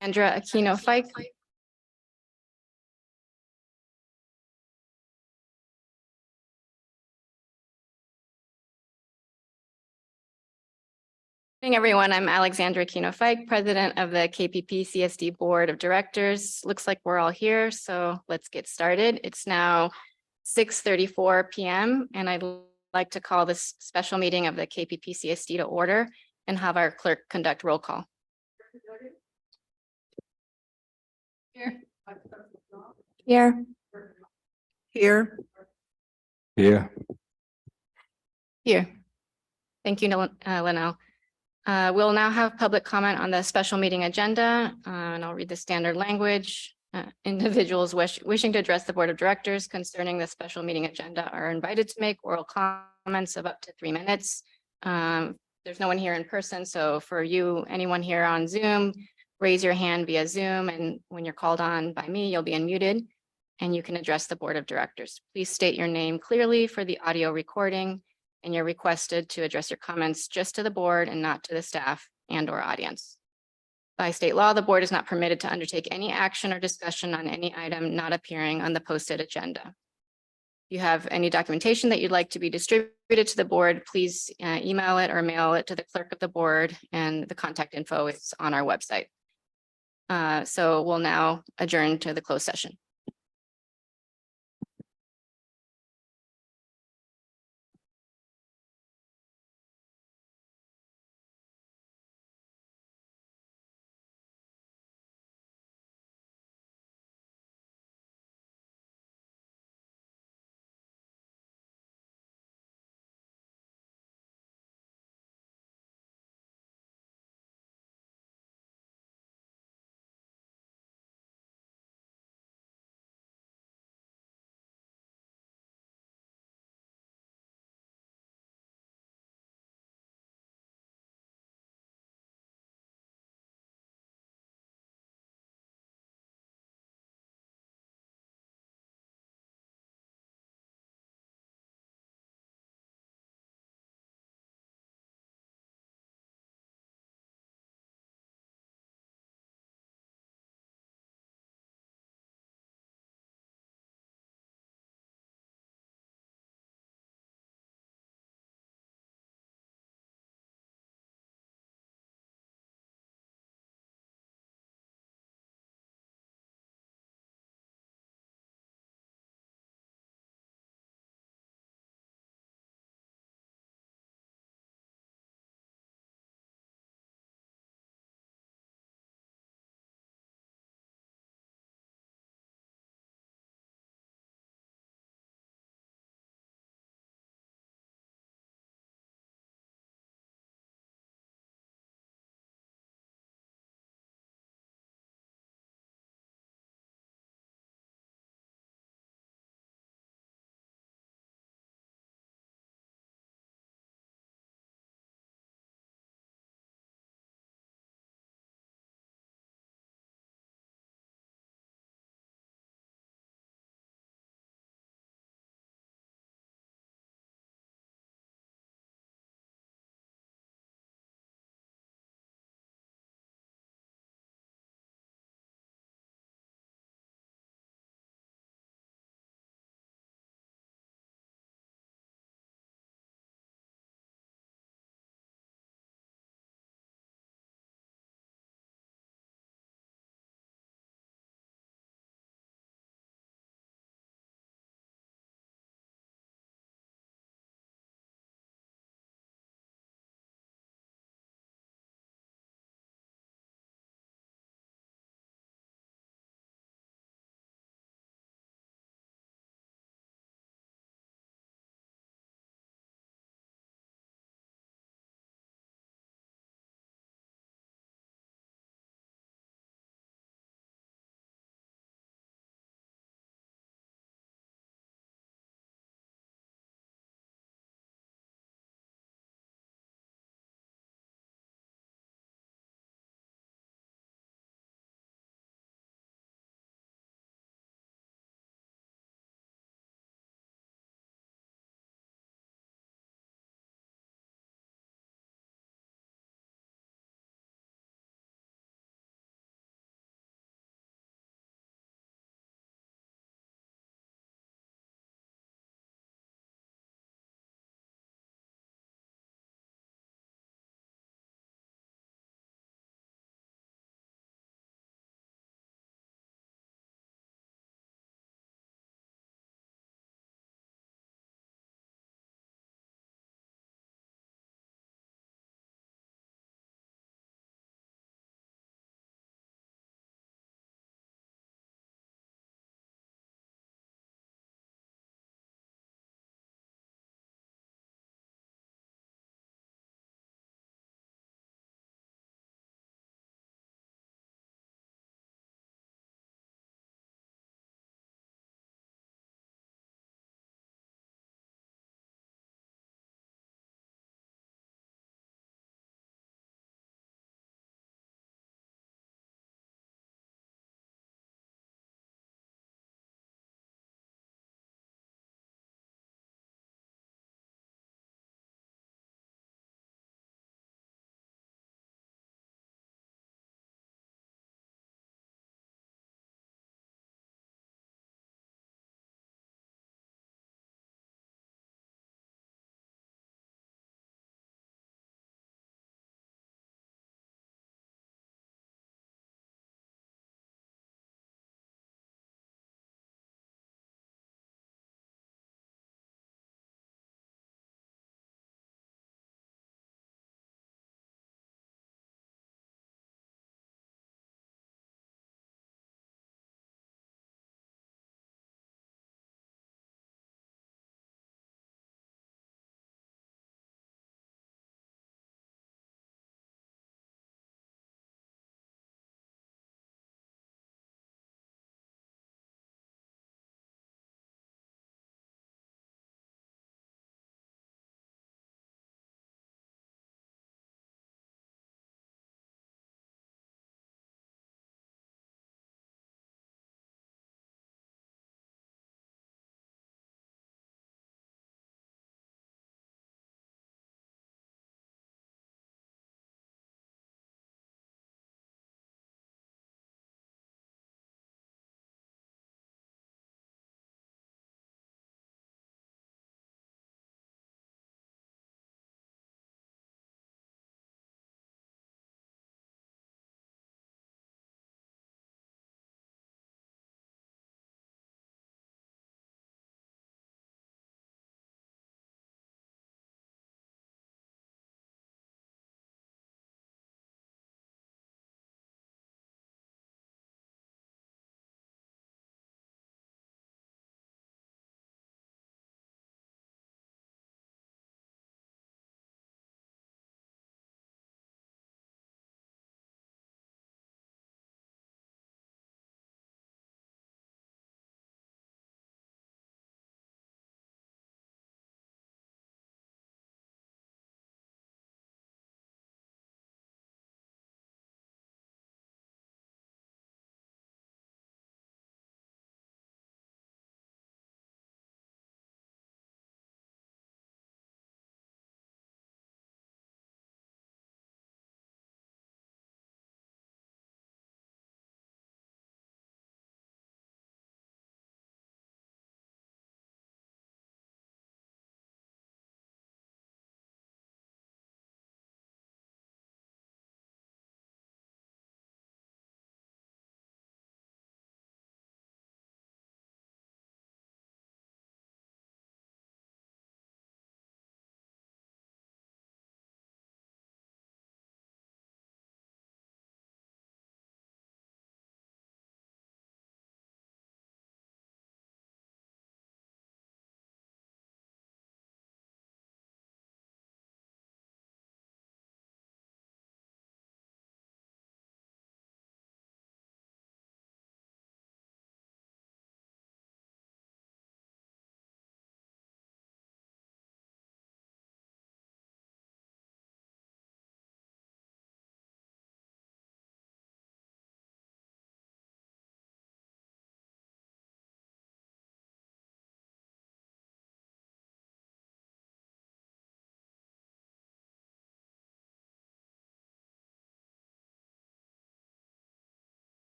Andra Aquino Fike. Good evening, everyone. I'm Alexandra Aquino Fike, President of the KPPCSD Board of Directors. Looks like we're all here, so let's get started. It's now 6:34 p.m. and I'd like to call this special meeting of the KPPCSD to order and have our clerk conduct roll call. Here. Here. Here. Yeah. Here. Thank you, Linnell. We'll now have public comment on the special meeting agenda, and I'll read the standard language. Individuals wishing to address the Board of Directors concerning the special meeting agenda are invited to make oral comments of up to 3 minutes. There's no one here in person, so for you, anyone here on Zoom, raise your hand via Zoom, and when you're called on by me, you'll be unmuted, and you can address the Board of Directors. Please state your name clearly for the audio recording, and you're requested to address your comments just to the board and not to the staff and/or audience. By state law, the board is not permitted to undertake any action or discussion on any item not appearing on the posted agenda. If you have any documentation that you'd like to be distributed to the board, please email it or mail it to the clerk of the board, and the contact info is on our website. So we'll now adjourn to the closed session.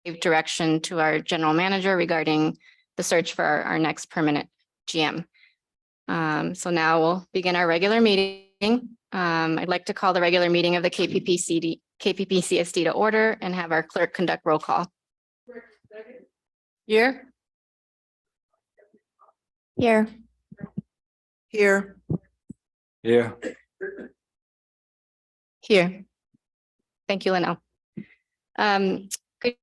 gave direction to our general manager regarding the search for our next permanent GM. So now we'll begin our regular meeting. I'd like to call the regular meeting of the KPPCSD to order and have our clerk conduct roll call. Here. Here. Here. Here. Here. Thank you, Linnell. Good.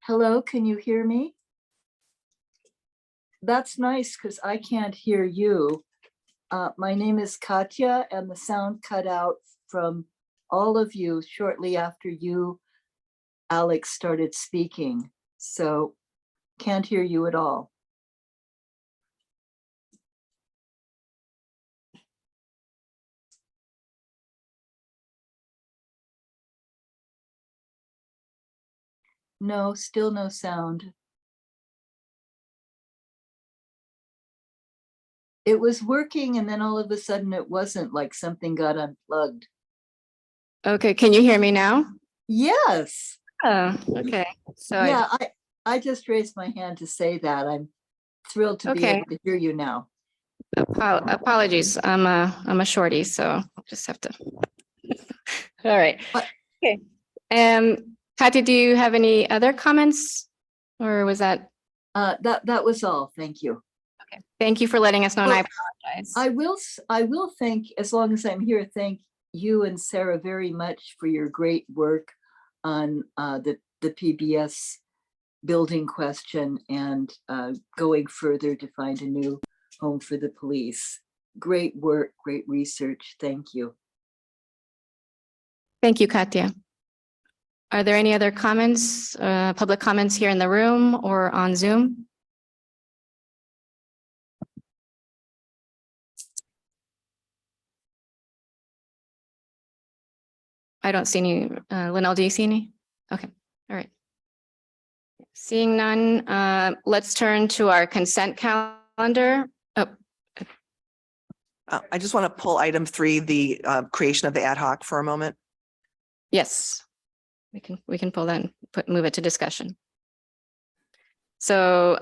Hello, can you hear me? That's nice because I can't hear you. My name is Katya and the sound cut out from all of you shortly after you, Alex, started speaking. So can't hear you at all. No, still no sound. It was working and then all of a sudden it wasn't, like something got unplugged. Okay, can you hear me now? Yes, Oh, okay. So yeah, I just raised my hand to say that. I'm thrilled to be Okay. able to hear you now. apologies. I'm a shorty, so I'll just have to. All right. What? Okay. Katya, do you have any other comments? Or was that? That was all. Thank you. Thank you for letting us know, and I Well, apologize. I will thank, as long as I'm here, thank you and Sarah very much for your great work on the PBS building question and going further to find a new home for the police. Great work, great research. Thank you. Thank you, Katya. Are there any other comments, public comments here in the room or on Zoom? I don't see any. Linnell, do you see any? Okay, all right. Seeing none, let's turn to our consent calendar. Oh, I just want to pull item 3, the creation of the ad hoc for a moment. yes. We can pull that and move it to discussion. So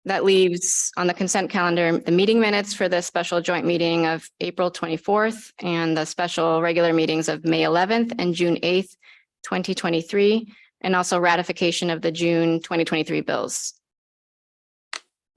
that leaves on the consent calendar, the meeting minutes for the special joint meeting of April 24th and the special regular meetings of May 11th and June 8th, 2023, and also ratification of the June 2023 bills.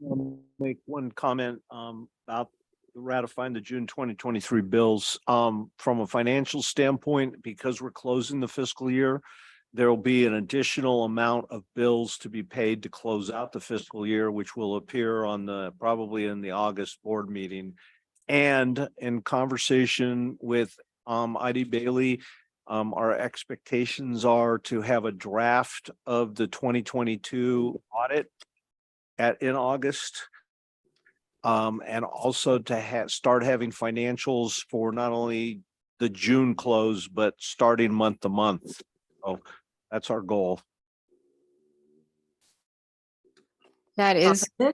I'll make one comment about ratifying the June 2023 bills. From a financial standpoint, because we're closing the fiscal year, there will be an additional amount of bills to be paid to close out the fiscal year, which will appear on probably in the August board meeting. And in conversation with ID Bailey, our expectations are to have a draft of the 2022 audit in August. And also to start having financials for not only the June close, but starting month to month. So that's our goal. That is, I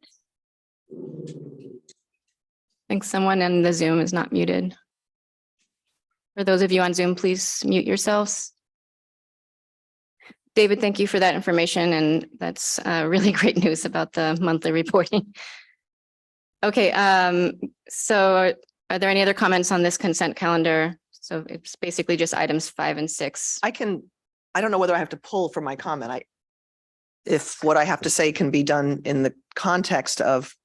think someone in the Zoom is not muted. For those of you on Zoom, please mute yourselves. David, thank you for that information, and that's really great news about the monthly reporting. Okay, so are there any other comments on this consent calendar? So it's basically just items 5 and 6. I don't know whether I have to pull from my comment. If what I have to say can be done in the context of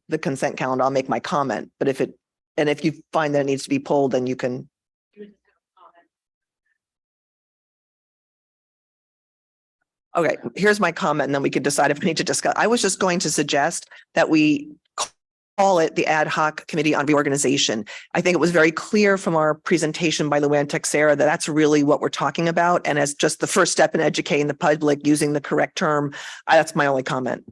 the consent calendar, I'll make my comment. But if you find that it needs to be pulled, then you can. Okay, here's my comment, and then we could decide if we need to discuss. I was just going to suggest that we call it the ad hoc committee on reorganization. I think it was very clear from our presentation by Luann Texera that that's really what we're talking about. And as just the first step in educating the public using the correct term, that's my only comment.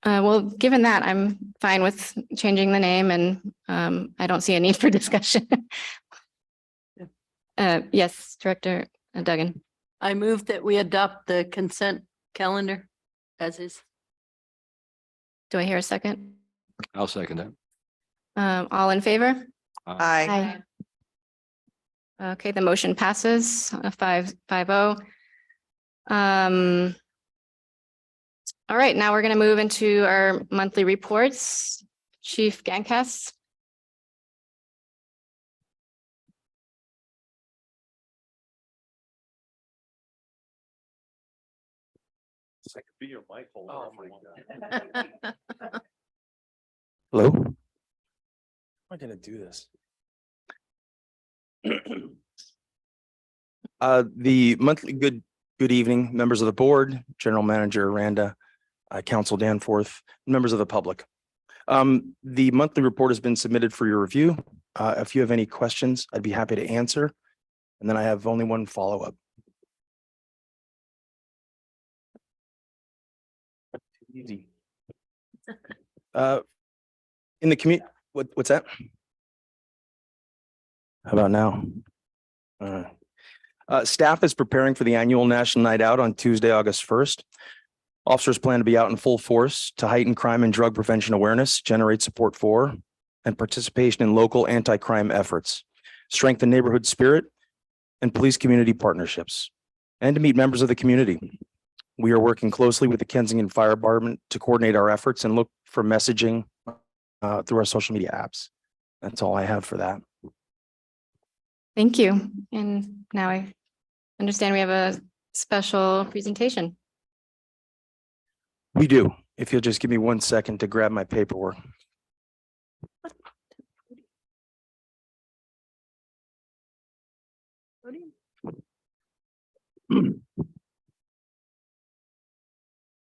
Well, given that, I'm fine with changing the name, and I don't see a need for discussion. Yes, Director Duggan. I move that we adopt the consent calendar as is. Do I hear a second? I'll second that. All in favor? Aye. Okay, the motion passes 5-0. All right, now we're going to move into our monthly reports. Chief Gankas. It's like be your mic holder. Oh my God. Hello? How am I gonna do this? The monthly good evening, members of the board, General Manager Randa, Council Danforth, members of the public. The monthly report has been submitted for your review. If you have any questions, I'd be happy to answer. And then I have only one follow-up. Easy. In the community, what's that? How about now? Staff is preparing for the annual National Night Out on Tuesday, August 1st. Officers plan to be out in full force to heighten crime and drug prevention awareness, generate support for, and participation in local anti-crime efforts, strengthen neighborhood spirit, and police community partnerships, and to meet members of the community. We are working closely with the Kensington Fire Department to coordinate our efforts and look for messaging through our social media apps. That's all I have for that. Thank you. And now I understand we have a special presentation. We do. If you'll just give me 1 second to grab my paperwork.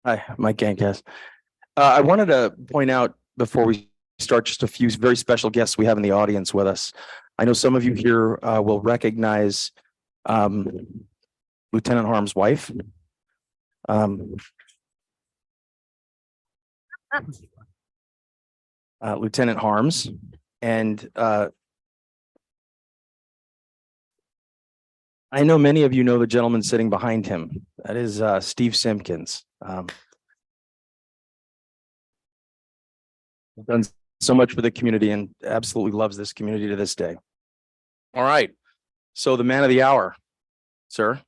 Hi, Mike Gankes. I wanted to point out before we start just a few very special guests we have in the audience with us. I know some of you here will recognize Lieutenant Harm's wife. Lieutenant Harms, and I know many of you know the gentleman sitting behind him. That is Steve Simpkins. Done so much for the community and absolutely loves this community to this day. All right. So the man of the hour, sir.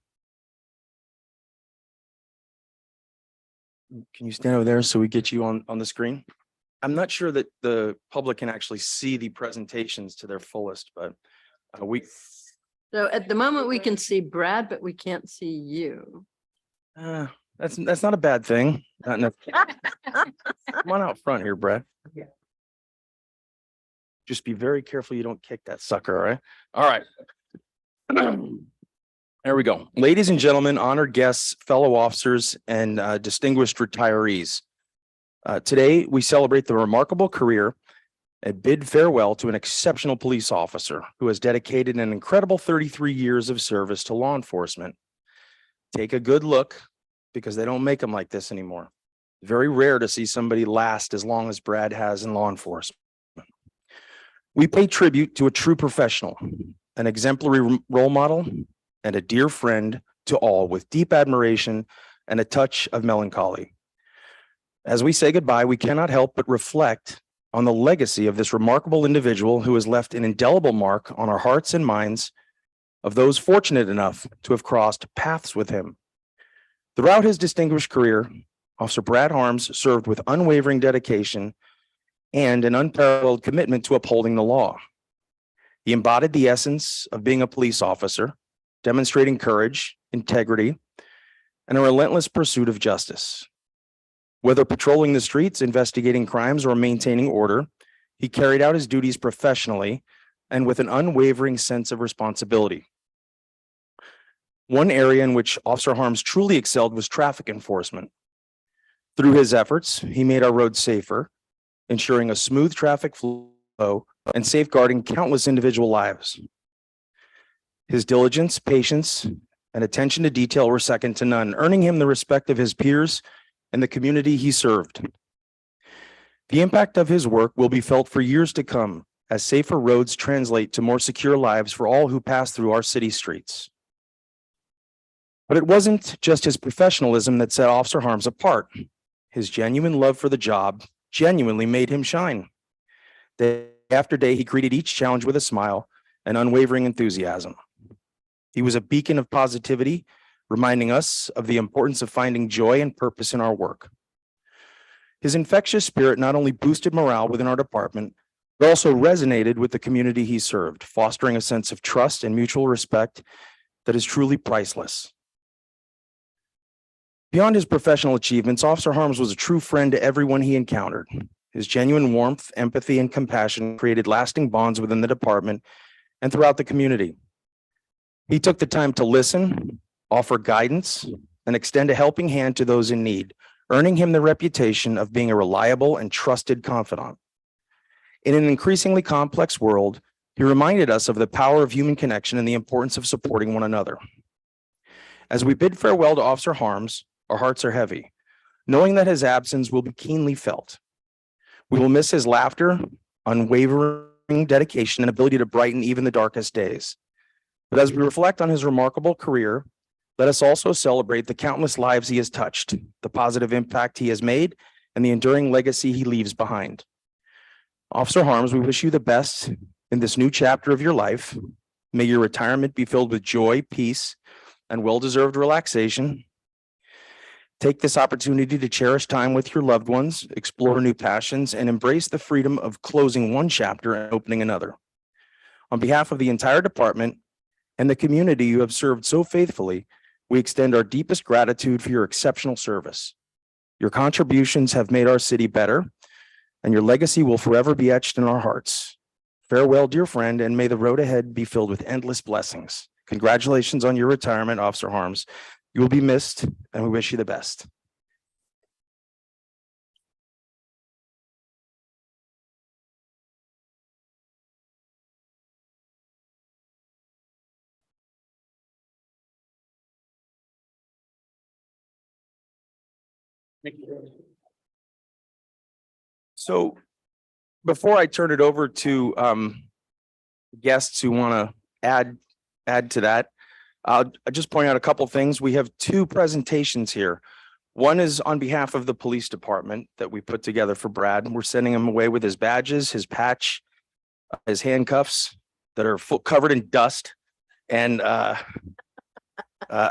Can you stand over there so we get you on the screen? I'm not sure that the public can actually see the presentations to their fullest, but So at the moment, we can see Brad, but we can't see you. that's not a bad thing. Not Come on out front here, Brad. Just be very careful you don't kick that sucker, all right? All right. There we go. Ladies and gentlemen, honored guests, fellow officers, and distinguished retirees. Today, we celebrate the remarkable career and bid farewell to an exceptional police officer who has dedicated an incredible 33 years of service to law enforcement. Take a good look because they don't make them like this anymore. Very rare to see somebody last as long as Brad has in law enforcement. We pay tribute to a true professional, an exemplary role model, and a dear friend to all with deep admiration and a touch of melancholy. As we say goodbye, we cannot help but reflect on the legacy of this remarkable individual who has left an indelible mark on our hearts and minds of those fortunate enough to have crossed paths with him. Throughout his distinguished career, Officer Brad Harms served with unwavering dedication and an unparalleled commitment to upholding the law. He embodied the essence of being a police officer, demonstrating courage, integrity, and a relentless pursuit of justice. Whether patrolling the streets, investigating crimes, or maintaining order, he carried out his duties professionally and with an unwavering sense of responsibility. One area in which Officer Harms truly excelled was traffic enforcement. Through his efforts, he made our roads safer, ensuring a smooth traffic flow and safeguarding countless individual lives. His diligence, patience, and attention to detail were second to none, earning him the respect of his peers and the community he served. The impact of his work will be felt for years to come as safer roads translate to more secure lives for all who pass through our city streets. But it wasn't just his professionalism that set Officer Harms apart. His genuine love for the job genuinely made him shine. Day after day, he greeted each challenge with a smile and unwavering enthusiasm. He was a beacon of positivity, reminding us of the importance of finding joy and purpose in our work. His infectious spirit not only boosted morale within our department, but also resonated with the community he served, fostering a sense of trust and mutual respect that is truly priceless. Beyond his professional achievements, Officer Harms was a true friend to everyone he encountered. His genuine warmth, empathy, and compassion created lasting bonds within the department and throughout the community. He took the time to listen, offer guidance, and extend a helping hand to those in need, earning him the reputation of being a reliable and trusted confidant. In an increasingly complex world, he reminded us of the power of human connection and the importance of supporting one another. As we bid farewell to Officer Harms, our hearts are heavy, knowing that his absence will be keenly felt. We will miss his laughter, unwavering dedication, and ability to brighten even the darkest days. But as we reflect on his remarkable career, let us also celebrate the countless lives he has touched, the positive impact he has made, and the enduring legacy he leaves behind. Officer Harms, we wish you the best in this new chapter of your life. May your retirement be filled with joy, peace, and well-deserved relaxation. Take this opportunity to cherish time with your loved ones, explore new passions, and embrace the freedom of closing one chapter and opening another. On behalf of the entire department and the community you have served so faithfully, we extend our deepest gratitude for your exceptional service. Your contributions have made our city better, and your legacy will forever be etched in our hearts. Farewell, dear friend, and may the road ahead be filled with endless blessings. Congratulations on your retirement, Officer Harms. You will be missed, and we wish you the best. So before I turn it over to guests who want to add to that, I'll just point out a couple things. We have two presentations here. One is on behalf of the police department that we put together for Brad. We're sending him away with his badges, his patch, his handcuffs that are covered in dust, and a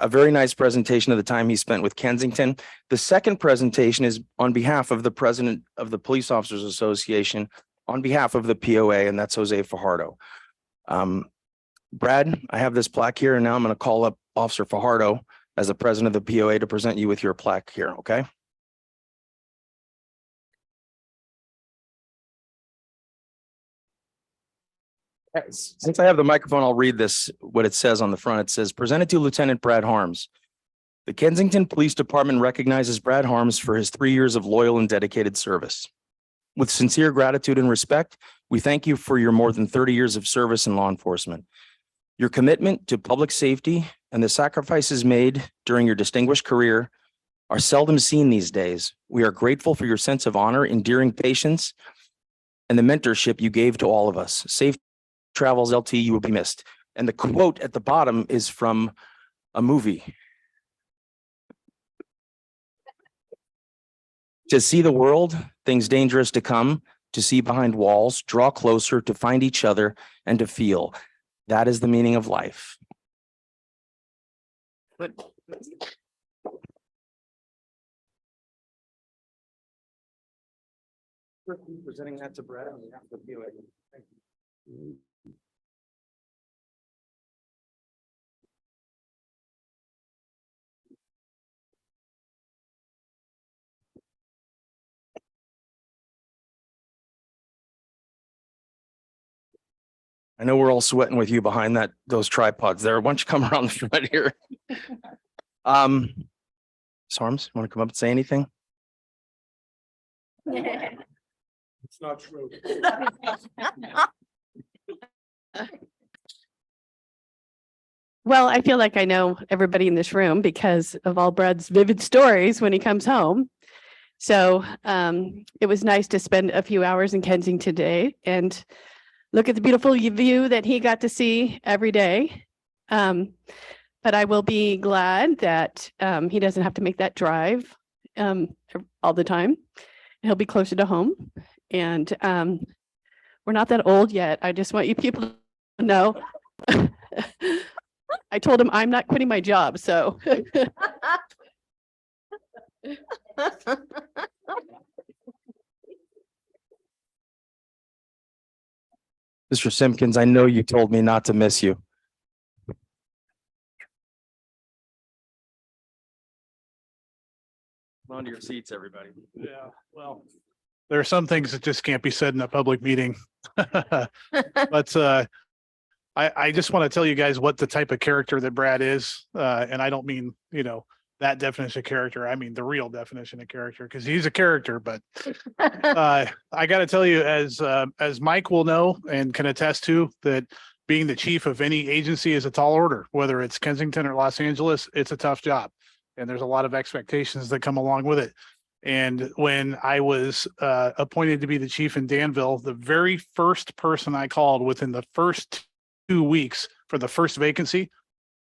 very nice presentation of the time he spent with Kensington. The second presentation is on behalf of the president of the Police Officers Association, on behalf of the POA, and that's Jose Fajardo. Brad, I have this plaque here, and now I'm going to call up Officer Fajardo as the president of the POA to present you with your plaque here, okay? Since I have the microphone, I'll read this, what it says on the front. It says, presented to Lieutenant Brad Harms. The Kensington Police Department recognizes Brad Harms for his 3 years of loyal and dedicated service. With sincere gratitude and respect, we thank you for your more than 30 years of service in law enforcement. Your commitment to public safety and the sacrifices made during your distinguished career are seldom seen these days. We are grateful for your sense of honor, endearing patience, and the mentorship you gave to all of us. Safe travels, LT, you will be missed. And the quote at the bottom is from a movie. To see the world, things dangerous to come, to see behind walls, draw closer, to find each other, and to feel. That is the meaning of life. Presenting that to Brad on behalf of the POA. Thank you. I know we're all sweating with you behind those tripods there. Why don't you come around the front here? Sarms, want to come up and say anything? It's not true. Well, I feel like I know everybody in this room because of all Brad's vivid stories when he comes home. So it was nice to spend a few hours in Kensington today and look at the beautiful view that he got to see every day. But I will be glad that he doesn't have to make that drive all the time. He'll be closer to home. And we're not that old yet. I just want you people to know. I told him I'm not quitting my job, so. Mr. Simpkins, I know you told me not to miss you. On to your seats, everybody. Yeah, well, there are some things that just can't be said in a public meeting. But I just want to tell you guys what the type of character that Brad is. And I don't mean, that definition of character. I mean, the real definition of character, because he's a character, but I got to tell you, as Mike will know and can attest to, that being the chief of any agency is a tall order, whether it's Kensington or Los Angeles, it's a tough job. And there's a lot of expectations that come along with it. And when I was appointed to be the chief in Danville, the very first person I called within the first 2 weeks for the first vacancy,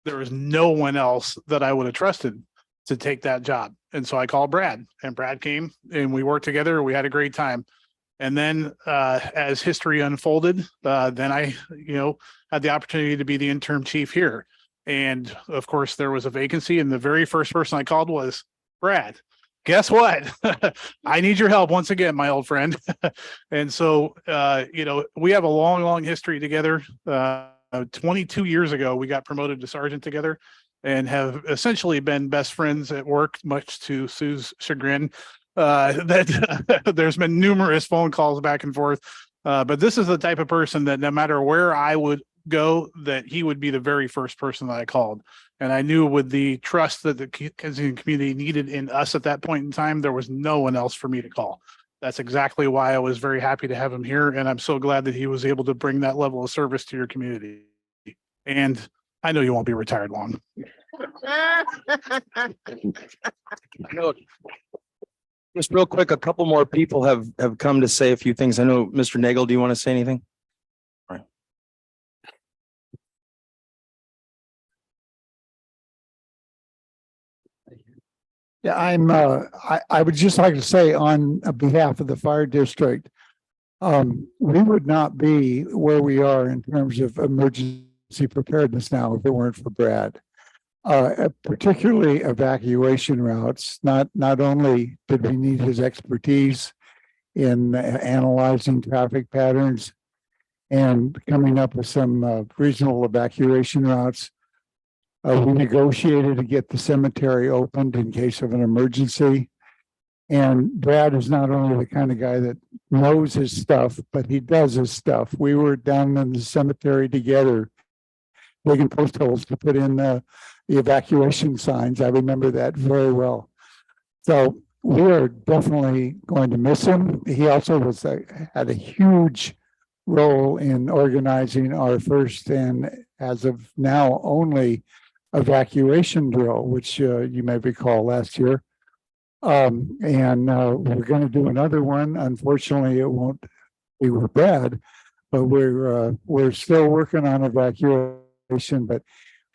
there was no one else that I would have trusted to take that job. And so I called Brad, and Brad came and we worked together. We had a great time. And then as history unfolded, then I, had the opportunity to be the interim chief here. And of course, there was a vacancy, and the very first person I called was Brad. Guess what? I need your help once again, my old friend. And so, we have a long, long history together. 22 years ago, we got promoted to sergeant together. and have essentially been best friends at work, much to Sue's chagrin. That there's been numerous phone calls back and forth. But this is the type of person that no matter where I would go, that he would be the very first person that I called. And I knew with the trust that the Kensington community needed in us at that point in time, there was no one else for me to call. That's exactly why I was very happy to have him here. And I'm so glad that he was able to bring that level of service to your community. And I know you won't be retired long. Just real quick, a couple more people have come to say a few things. I know, Mr. Nagel, do you want to say anything? All right. Yeah, I would just like to say on behalf of the fire district, we would not be where we are in terms of emergency preparedness now if it weren't for Brad. Particularly evacuation routes. Not only did we need his expertise in analyzing traffic patterns and coming up with some regional evacuation routes, we negotiated to get the cemetery opened in case of an emergency. And Brad is not only the kind of guy that knows his stuff, but he does his stuff. We were down in the cemetery together, digging post holes to put in the evacuation signs. I remember that very well. So we are definitely going to miss him. He also had a huge role in organizing our first and as of now only evacuation drill, which you may recall last year. We're going to do another one. Unfortunately, it won't be with Brad, but we're still working on evacuation, but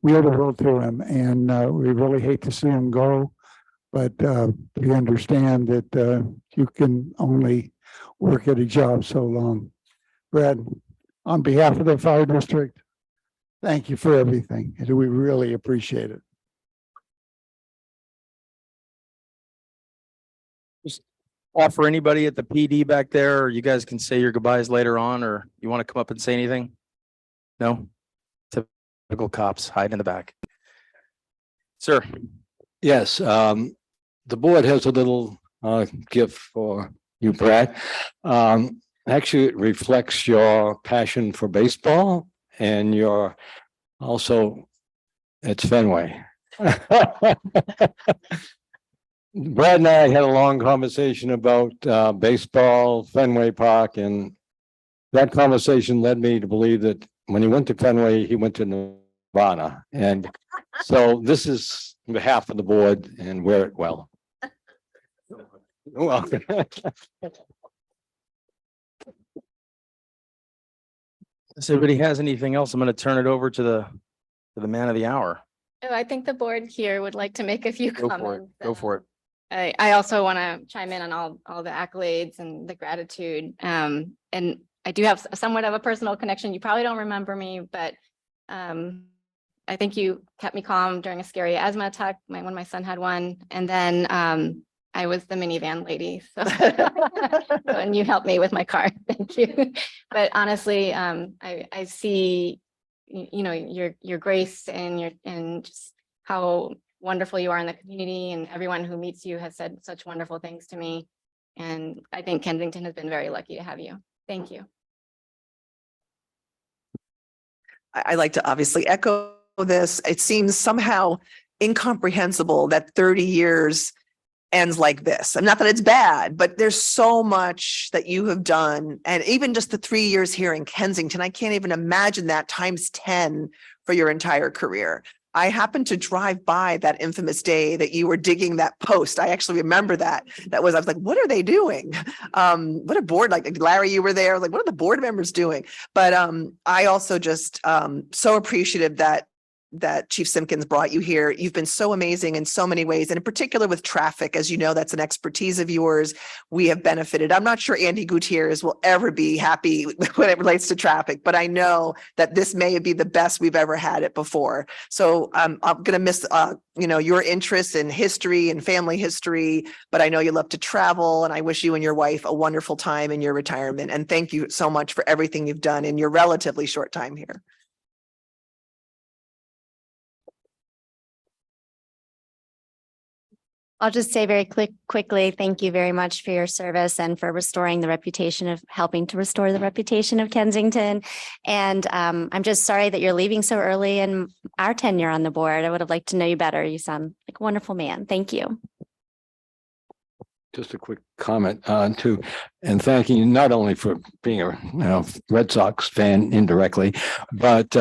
we owe the world to him, and we really hate to see him go, but we understand that you can only work at a job so long. Brad, on behalf of the fire district, thank you for everything. We really appreciate it. Offer anybody at the PD back there, or you guys can say your goodbyes later on, or you want to come up and say anything? No? Typical cops hide in the back. Sir. Yes, the board has a little gift for you, Brad. Actually, it reflects your passion for baseball and your also, it's Fenway. Brad and I had a long conversation about baseball, Fenway Park, and that conversation led me to believe that when he went to Fenway, he went to Nirvana. And so this is on behalf of the board, and wear it well. Well, If anybody has anything else, I'm going to turn it over to the man of the hour. Oh, I think the board here would like to make a few Go for it. comments. Go for it. I also want to chime in on all the accolades and the gratitude. And I do have somewhat of a personal connection. You probably don't remember me, but I think you kept me calm during a scary asthma attack when my son had one. And then I was the minivan lady. So and you helped me with my car. Thank you. But honestly, I see, you know, your grace and just how wonderful you are in the community, and everyone who meets you has said such wonderful things to me. And I think Kensington has been very lucky to have you. Thank you. I like to obviously echo this. It seems somehow incomprehensible that 30 years ends like this. And not that it's bad, but there's so much that you have done. And even just the 3 years here in Kensington, I can't even imagine that times 10 for your entire career. I happened to drive by that infamous day that you were digging that post. I actually remember that. I was like, what are they doing? What a board, like Larry, you were there. I was like, what are the board members doing? But I also just so appreciative that Chief Simpkins brought you here. You've been so amazing in so many ways, and in particular with traffic. As you know, that's an expertise of yours. We have benefited. I'm not sure Andy Gutierrez will ever be happy when it relates to traffic, but I know that this may be the best we've ever had it before. So I'm going to miss, your interest in history and family history, but I know you love to travel, and I wish you and your wife a wonderful time in your retirement. And thank you so much for everything you've done in your relatively short time here. I'll just say very quickly, thank you very much for your service and for restoring the reputation of helping to restore the reputation of Kensington. And I'm just sorry that you're leaving so early in our tenure on the board. I would have liked to know you better. You sound like a wonderful man. Thank you. Just a quick comment too, and thanking you not only for being a Red Sox fan indirectly, but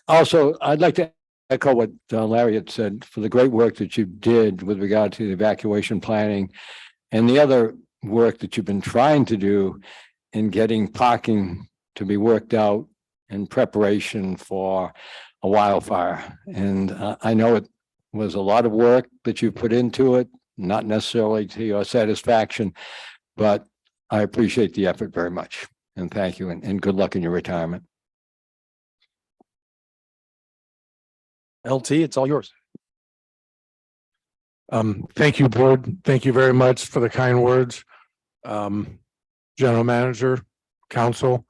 also I'd like to echo what Larry had said for the great work that you did with regard to the evacuation planning and the other work that you've been trying to do in getting parking to be worked out in preparation for a wildfire. And I know it was a lot of work that you put into it, not necessarily to your satisfaction, but I appreciate the effort very much. And thank you and good luck in your retirement. LT, it's all yours. Thank you, board. Thank you very much for the kind words. General manager, council,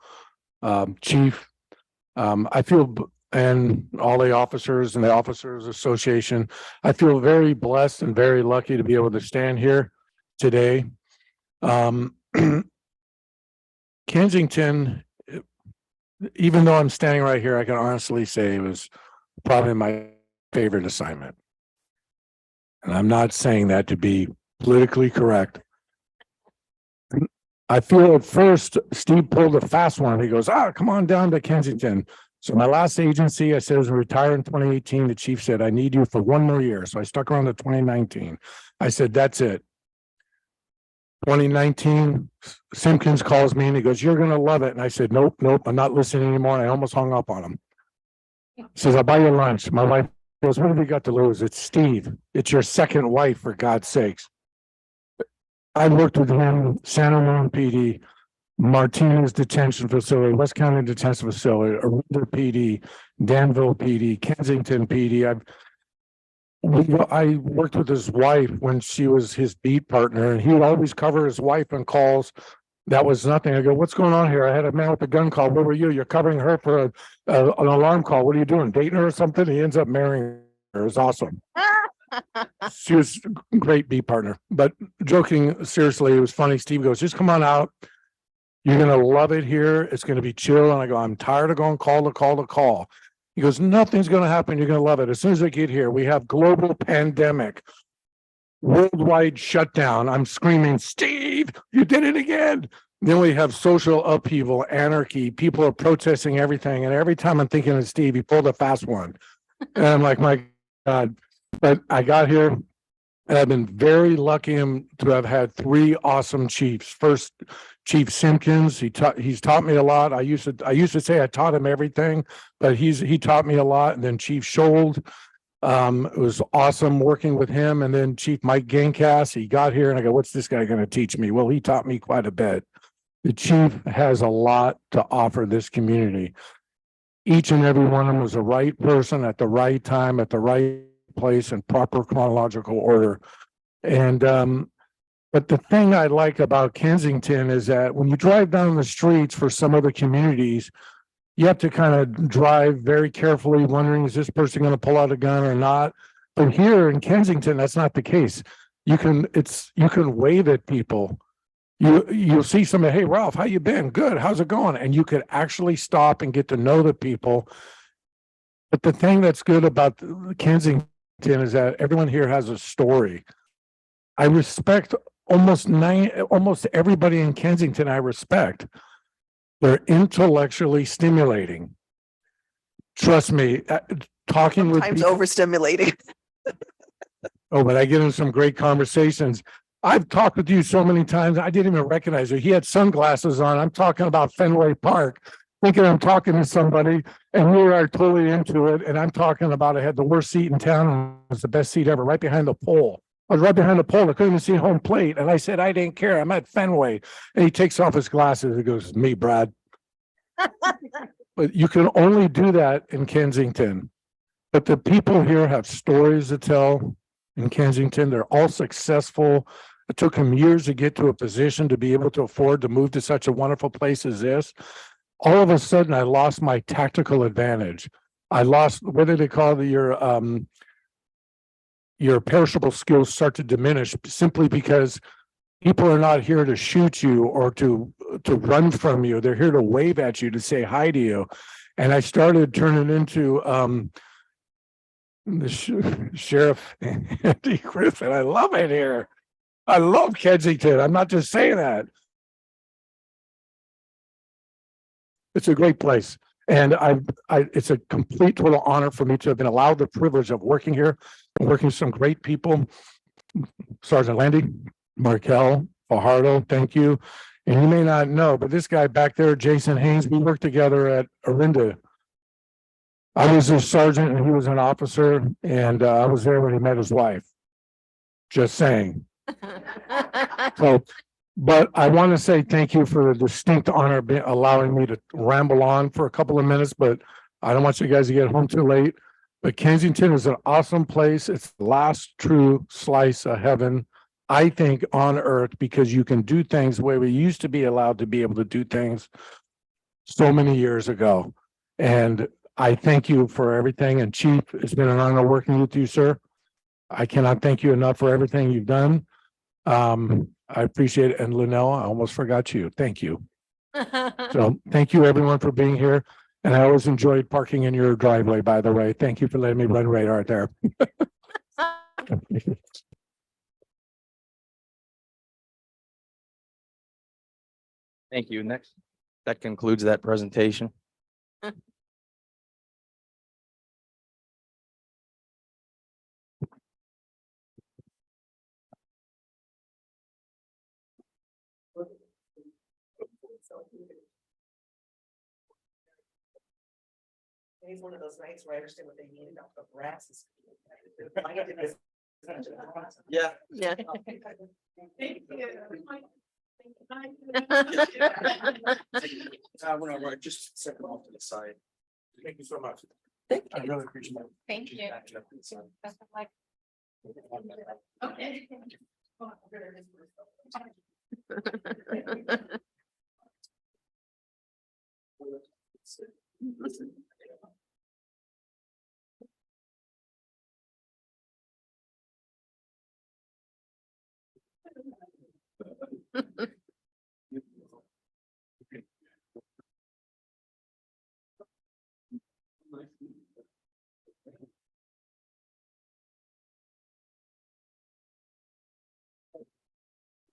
chief. I feel, and all the officers and the officers association, I feel very blessed and very lucky to be able to stand here today. Kensington, even though I'm standing right here, I can honestly say it was probably my favorite assignment. And I'm not saying that to be politically correct. I feel at first Steve pulled a fast one. He goes, come on down to Kensington. So my last agency, I said, I was retired in 2018. The chief said, I need you for one more year. So I stuck around to 2019. I said, that's it. 2019, Simpkins calls me and he goes, you're going to love it. And I said, nope, I'm not listening anymore. And I almost hung up on him. He says, I'll buy you lunch. My wife goes, what have we got to lose? It's Steve. It's your second wife, for God's sakes. I worked with him, Santa Monica PD, Martinez Detention Facility, West County Detention Facility, Arundel PD, Danville PD, Kensington PD. I worked with his wife when she was his beat partner, and he would always cover his wife on calls. That was nothing. I go, what's going on here? I had a man with a gun call. Where were you? You're covering her for an alarm call. What are you doing? Dating her or something? He ends up marrying her. It was awesome. She was a great beat partner. But joking seriously, it was funny. Steve goes, just come on out. You're going to love it here. It's going to be chill. And I go, I'm tired of going call to call to call. He goes, nothing's going to happen. You're going to love it. As soon as I get here, we have global pandemic, worldwide shutdown. I'm screaming, Steve, you did it again. Then we have social upheaval, anarchy. People are protesting everything. And every time I'm thinking of Steve, he pulled a fast one. And I'm like, my God. But I got here and I've been very lucky to have had three awesome chiefs. First, Chief Simpkins, he's taught me a lot. I used to say I taught him everything, but he taught me a lot. And then Chief Schold, it was awesome working with him. And then Chief Mike Gaincass, he got here and I go, what's this guy going to teach me? Well, he taught me quite a bit. The chief has a lot to offer this community. Each and every one of them was the right person at the right time, at the right place in proper chronological order. And but the thing I like about Kensington is that when you drive down the streets for some other communities, you have to kind of drive very carefully, wondering, is this person going to pull out a gun or not? But here in Kensington, that's not the case. You can wave at people. You'll see somebody, hey, Ralph, how you been? Good. How's it going? And you could actually stop and get to know the people. But the thing that's good about Kensington is that everyone here has a story. I respect almost everybody in Kensington. I respect. They're intellectually stimulating. Trust me, talking with Sometimes people, overstimulating. oh, but I get in some great conversations. I've talked with you so many times, I didn't even recognize you. He had sunglasses on. I'm talking about Fenway Park, thinking I'm talking to somebody, and you are totally into it. And I'm talking about I had the worst seat in town, and it was the best seat ever, right behind the pole. I was right behind the pole. I couldn't even see home plate. And I said, I didn't care. I'm at Fenway. And he takes off his glasses. He goes, me, Brad. But you can only do that in Kensington. But the people here have stories to tell in Kensington. They're all successful. It took them years to get to a position to be able to afford to move to such a wonderful place as this. All of a sudden, I lost my tactical advantage. I lost, what do they call your your perishable skills start to diminish simply because people are not here to shoot you or to run from you. They're here to wave at you, to say hi to you. And I started turning into the sheriff Andy Griffin. I love it here. I love Kensington. I'm not just saying that. It's a great place. And it's a complete total honor for me to have been allowed the privilege of working here and working with some great people. Sergeant Landy, Markel, Fajardo, thank you. And you may not know, but this guy back there, Jason Haynes, we worked together at Orinda. I was a sergeant and he was an officer, and I was there when he met his wife. Just saying. So, but I want to say thank you for the distinct honor of allowing me to ramble on for a couple of minutes, but I don't want you guys to get home too late. But Kensington is an awesome place. It's the last true slice of heaven, I think, on earth, because you can do things the way we used to be allowed to be able to do things so many years ago. And I thank you for everything. And Chief, it's been an honor working with you, sir. I cannot thank you enough for everything you've done. I appreciate it. And Linnell, I almost forgot you. Thank you. So thank you everyone for being here. And I always enjoyed parking in your driveway, by the way. Thank you for letting me run radar there. Thank you. Next, that concludes that presentation. It's one of those nights where I understand what they mean about the grass is. Yeah. Yeah. We're just set them off to the side. Thank you so much. Thank I really appreciate it. Thank you. Best of luck. Okay.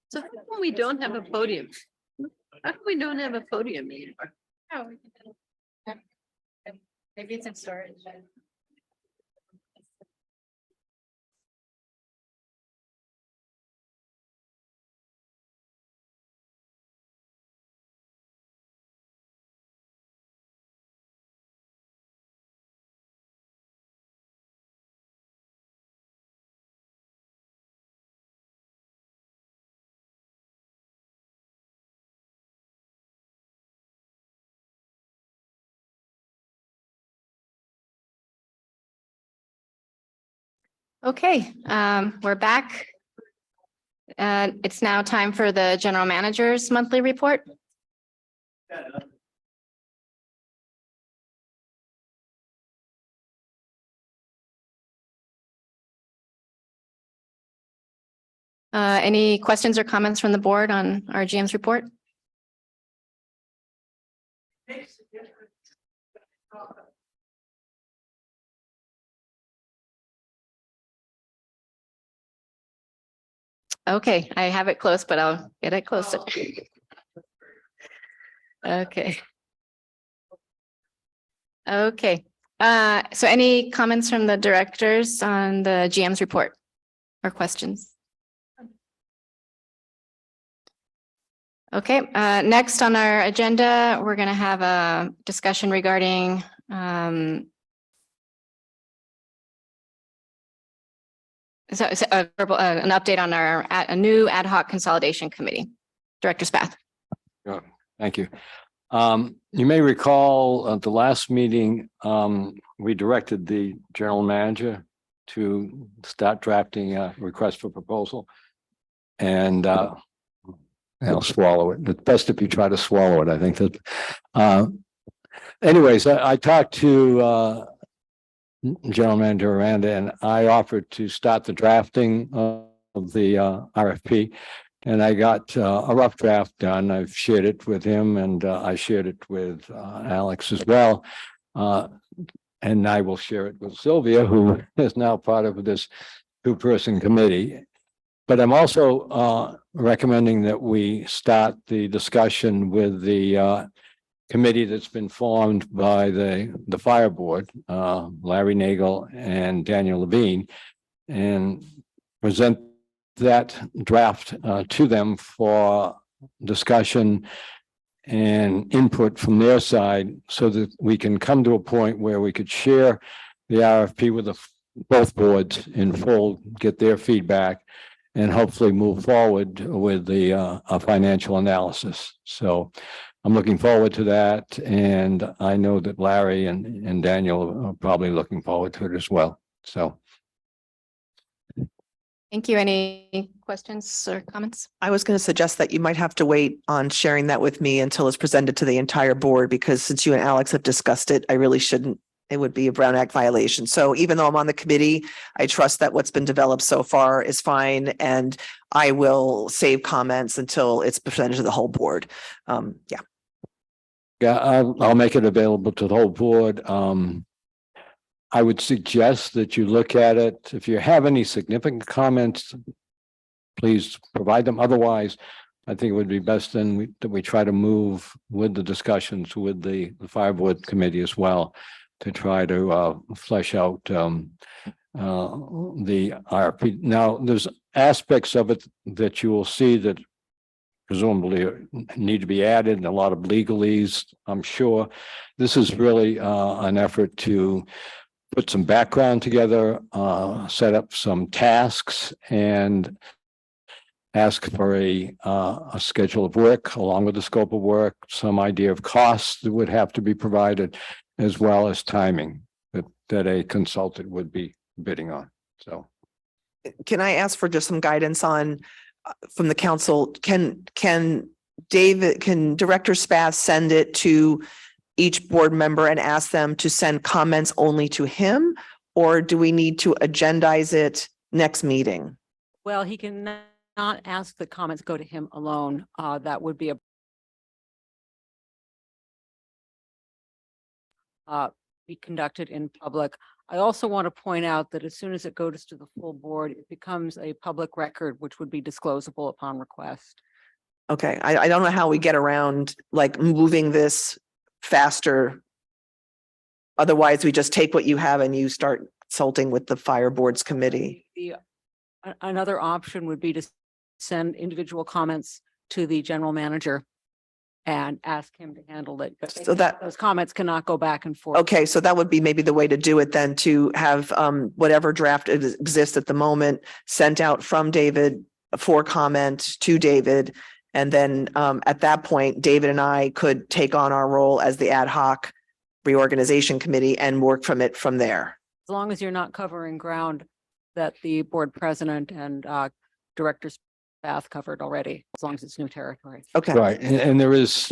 So how come we don't have a podium? How come we don't have a podium meeting? Oh, we can- Maybe it's in storage. Okay, we're back. It's now time for the general manager's monthly report. Any questions or comments from the board on our GM's report? Okay, I have it close, but I'll get it closer. Okay. Okay, so any comments from the directors on the GM's report or questions? Okay, next on our agenda, we're going to have a discussion regarding an update on a new ad hoc consolidation committee. Director Spath. Thank you. You may recall at the last meeting, we directed the general manager to start drafting a request for proposal. And I'll swallow it. It's best if you try to swallow it. I think that anyways, I talked to General Manager Miranda, and I offered to start the drafting of the RFP. And I got a rough draft done. I've shared it with him, and I shared it with Alex as well. And I will share it with Sylvia, who is now part of this two-person committee. But I'm also recommending that we start the discussion with the committee that's been formed by the fire board, Larry Nagel and Daniel Levine, and present that draft to them for discussion and input from their side, so that we can come to a point where we could share the RFP with both boards in full, get their feedback, and hopefully move forward with the a financial analysis. So I'm looking forward to that, and I know that Larry and Daniel are probably looking forward to it as well. So. Thank you. Any questions or comments? I was going to suggest that you might have to wait on sharing that with me until it's presented to the entire board, because since you and Alex have discussed it, I really shouldn't. It would be a Brown Act violation. So even though I'm on the committee, I trust that what's been developed so far is fine, and I will save comments until it's presented to the whole board. Yeah. Yeah, I'll make it available to the whole board. I would suggest that you look at it. If you have any significant comments, please provide them. Otherwise, I think it would be best then that we try to move with the discussions with the fire board committee as well, to try to flesh out the RFP. Now, there's aspects of it that you will see that presumably need to be added, and a lot of legalese, I'm sure. This is really an effort to put some background together, set up some tasks, and ask for a schedule of work along with the scope of work, some idea of costs that would have to be provided, as well as timing that a consultant would be bidding on. So Can I ask for just some guidance on from the council? Can Director Spath send it to each board member and ask them to send comments only to him? Or do we need to agendize it next meeting? Well, he can not ask the comments go to him alone. That would be be conducted in public. I also want to point out that as soon as it goes to the full board, it becomes a public record, which would be disclosable upon request. Okay, I don't know how we get around like moving this faster. Otherwise, we just take what you have and you start consulting with the fire boards committee. Another option would be to send individual comments to the general manager and ask him to handle it. But So that, those comments cannot go back and forth. okay, so that would be maybe the way to do it then, to have whatever draft exists at the moment sent out from David for comment to David. And then at that point, David and I could take on our role as the ad hoc reorganization committee and work from it from there. As long as you're not covering ground that the board president and director's path covered already, as long as it's new territory. Okay. right, and there is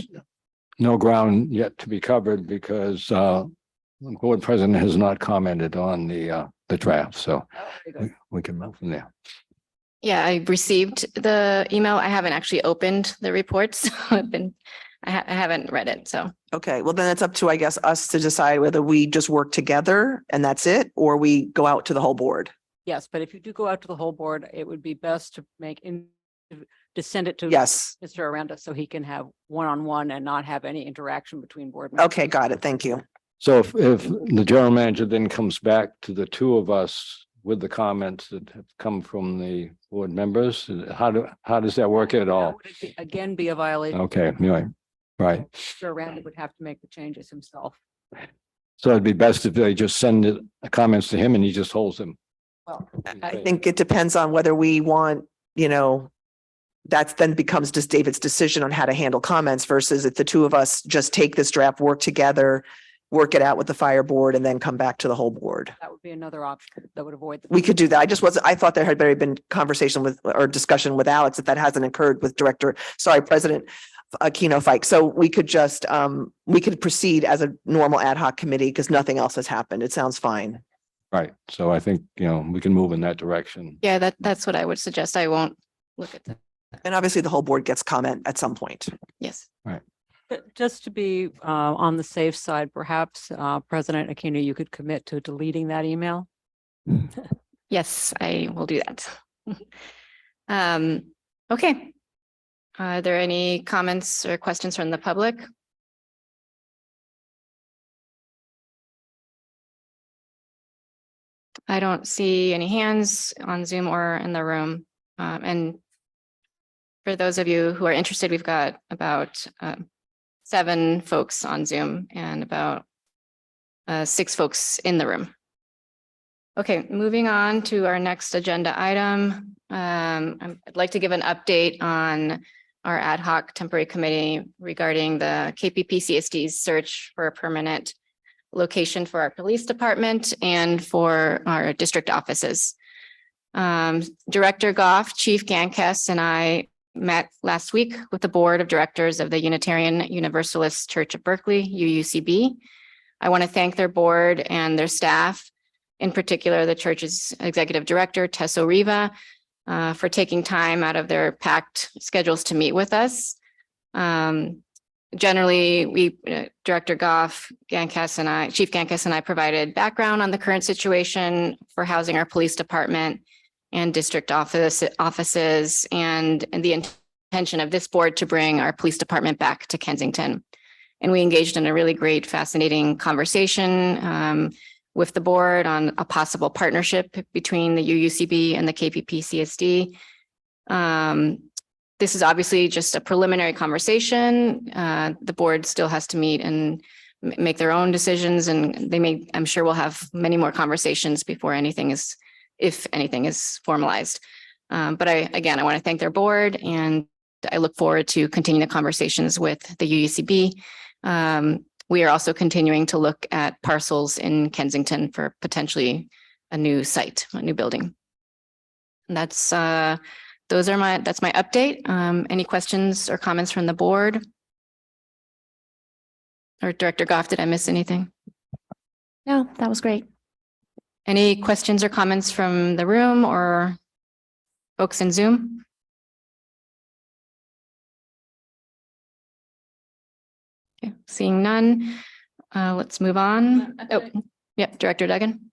no ground yet to be covered because the board president has not commented on the draft, so we can move from there. Yeah, I received the email. I haven't actually opened the reports. I haven't read it, so. Okay, well, then it's up to, I guess, us to decide whether we just work together and that's it, or we go out to the whole board. Yes, but if you do go out to the whole board, it would be best to to send it to Yes. Mr. Aranda so he can have one-on-one and not have any interaction between board members. Okay, got it. Thank you. So if the general manager then comes back to the two of us with the comments that have come from the board members, how does that work at all? That would again be a violation. Okay, right. Mr. Aranda would have to make the changes himself. So it'd be best if they just send the comments to him and he just holds them. Well, I think it depends on whether we want, that then becomes just David's decision on how to handle comments versus if the two of us just take this draft, work together, work it out with the fire board and then come back to the whole board. that would be another option that would avoid. We could do that. I thought there had already been conversation with or discussion with Alex that hasn't occurred with President Keno Fike. So we could just, we could proceed as a normal ad hoc committee because nothing else has happened. It sounds fine. Right. So I think, we can move in that direction. Yeah, that's what I would suggest. I won't look at that. And obviously the whole board gets comment at some point. Yes. Just to be on the safe side, perhaps President Aquino, you could commit to deleting that email. Yes, I will do that. Okay. Are there any comments or questions from the public? I don't see any hands on Zoom or in the room. And for those of you who are interested, we've got about 7 folks on Zoom and about 6 folks in the room. Okay, moving on to our next agenda item. I'd like to give an update on our ad hoc temporary committee regarding the KPPCSD's search for a permanent location for our police department and for our district offices. Director Goff, Chief Gankes, and I met last week with the board of directors of the Unitarian Universalist Church of Berkeley, UUCB. I want to thank their board and their staff, in particular, the church's executive director, Tesso Riva, for taking time out of their packed schedules to meet with us. Generally, Director Goff, Chief Gankes and I provided background on the current situation for housing our police department and district offices and the intention of this board to bring our police department back to Kensington. And we engaged in a really great, fascinating conversation with the board on a possible partnership between the UUCB and the KPPCSD. This is obviously just a preliminary conversation. The board still has to meet and make their own decisions, and I'm sure we'll have many more conversations before if anything is formalized. But I want to thank their board, and I look forward to continuing the conversations with the UUCB. We are also continuing to look at parcels in Kensington for potentially a new site, a new building. And that's my update. Any questions or comments from the board? Or Director Goff, did I miss anything? No, that was great. Any questions or comments from the room or folks in Zoom? Okay, seeing none, let's move on. Oh, yep, Director Duggan.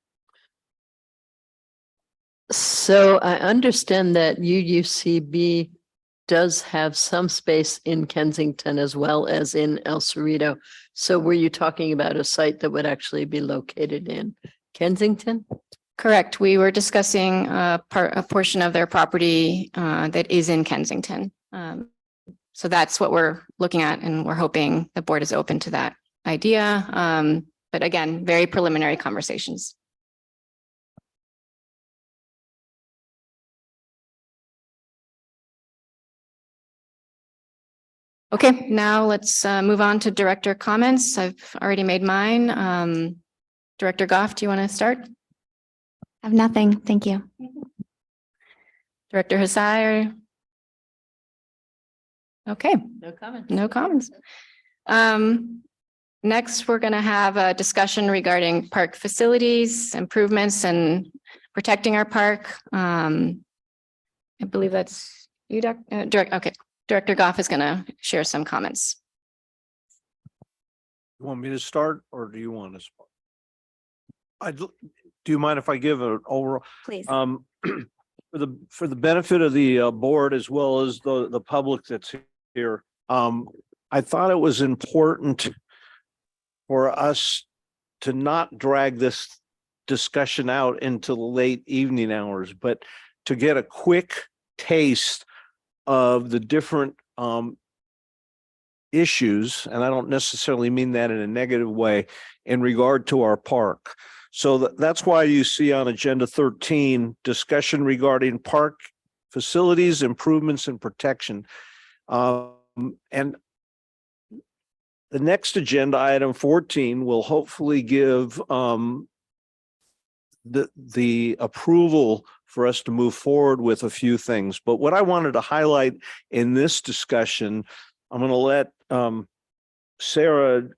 So I understand that UUCB does have some space in Kensington as well as in El Cerrito. So were you talking about a site that would actually be located in Kensington? Correct. We were discussing a portion of their property that is in Kensington. So that's what we're looking at, and we're hoping the board is open to that idea. But again, very preliminary conversations. Okay, now let's move on to director comments. I've already made mine. Director Goff, do you want to start? I have nothing. Thank you. Director Hasai? Okay, No comment. no comments. Next, we're going to have a discussion regarding park facilities, improvements, and protecting our park. I believe that's you, okay. Director Goff is going to share some comments. You want me to start or do you want to start? Do you mind if I give an overall? Please. For the benefit of the board as well as the public that's here, I thought it was important for us to not drag this discussion out into the late evening hours, but to get a quick taste of the different issues, and I don't necessarily mean that in a negative way, in regard to our park. So that's why you see on agenda 13, discussion regarding park facilities, improvements, and protection. And the next agenda item 14 will hopefully give the approval for us to move forward with a few things. But what I wanted to highlight in this discussion, I'm going to let Sarah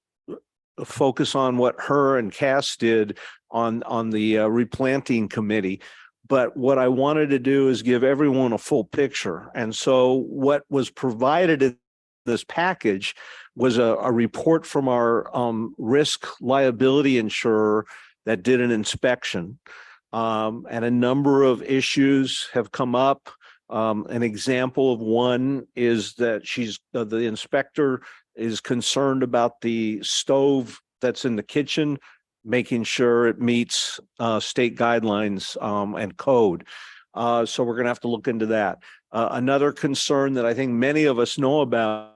focus on what her and Cass did on the replanting committee. But what I wanted to do is give everyone a full picture. And so what was provided in this package was a report from our risk liability insurer that did an inspection. And a number of issues have come up. An example of one is that the inspector is concerned about the stove that's in the kitchen, making sure it meets state guidelines and code. So we're going to have to look into that. Another concern that I think many of us know about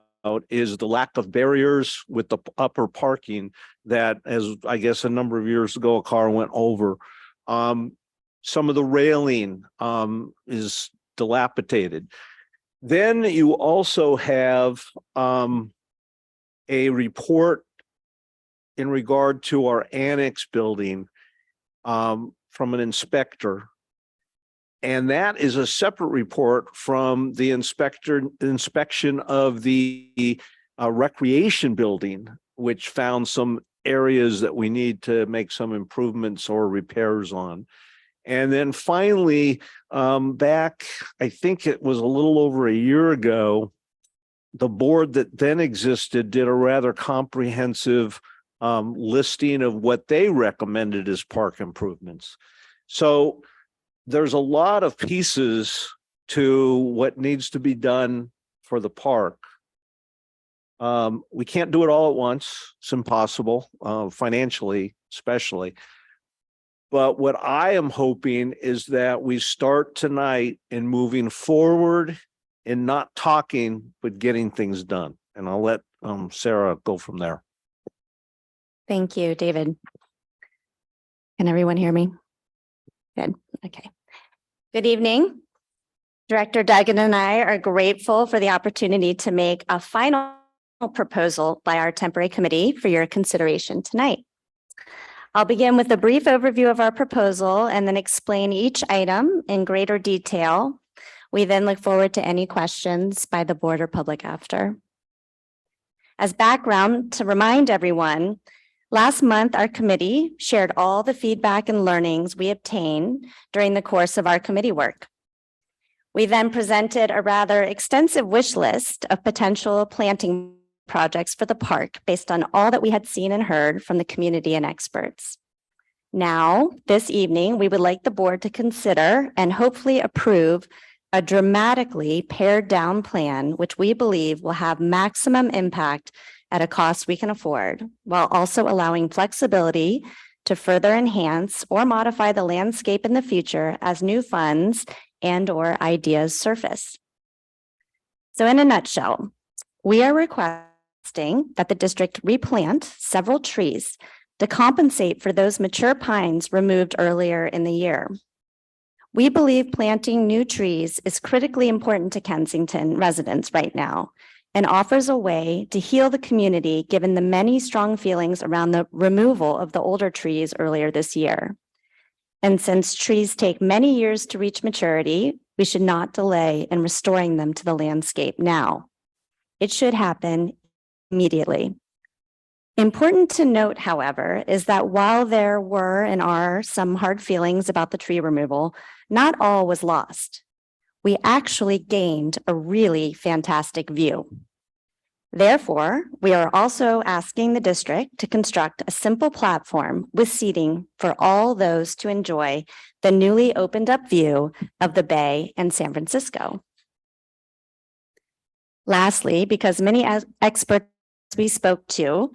is the lack of barriers with the upper parking that, as I guess a number of years ago, a car went over. Some of the railing is dilapidated. Then you also have a report in regard to our annex building from an inspector. And that is a separate report from the inspection of the recreation building, which found some areas that we need to make some improvements or repairs on. And then finally, back, I think it was a little over a year ago, the board that then existed did a rather comprehensive listing of what they recommended as park improvements. So there's a lot of pieces to what needs to be done for the park. We can't do it all at once. It's impossible, financially, especially. But what I am hoping is that we start tonight in moving forward and not talking, but getting things done. And I'll let Sarah go from there. Thank you, David. Can everyone hear me? Good. Okay. Good evening. Director Duggan and I are grateful for the opportunity to make a final proposal by our temporary committee for your consideration tonight. I'll begin with a brief overview of our proposal and then explain each item in greater detail. We then look forward to any questions by the board or public after. As background, to remind everyone, last month our committee shared all the feedback and learnings we obtained during the course of our committee work. We then presented a rather extensive wish list of potential planting projects for the park based on all that we had seen and heard from the community and experts. Now, this evening, we would like the board to consider and hopefully approve a dramatically pared down plan, which we believe will have maximum impact at a cost we can afford, while also allowing flexibility to further enhance or modify the landscape in the future as new funds and/or ideas surface. So in a nutshell, we are requesting that the district replant several trees to compensate for those mature pines removed earlier in the year. We believe planting new trees is critically important to Kensington residents right now and offers a way to heal the community given the many strong feelings around the removal of the older trees earlier this year. And since trees take many years to reach maturity, we should not delay in restoring them to the landscape now. It should happen immediately. Important to note, however, is that while there were and are some hard feelings about the tree removal, not all was lost. We actually gained a really fantastic view. Therefore, we are also asking the district to construct a simple platform with seating for all those to enjoy the newly opened up view of the Bay and San Francisco. Lastly, because many experts we spoke to,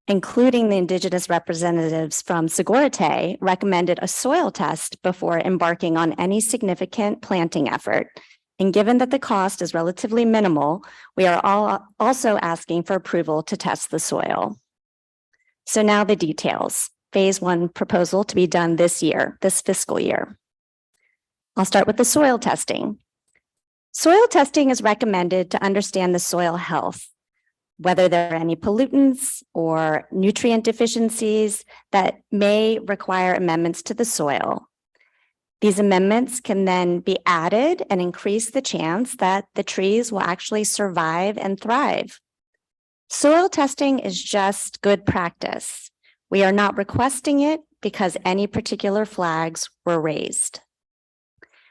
including the indigenous representatives from Segurite, recommended a soil test before embarking on any significant planting effort. And given that the cost is relatively minimal, we are also asking for approval to test the soil. So now the details. Phase 1 proposal to be done this year, this fiscal year. I'll start with the soil testing. Soil testing is recommended to understand the soil health, whether there are any pollutants or nutrient deficiencies that may require amendments to the soil. These amendments can then be added and increase the chance that the trees will actually survive and thrive. Soil testing is just good practice. We are not requesting it because any particular flags were raised.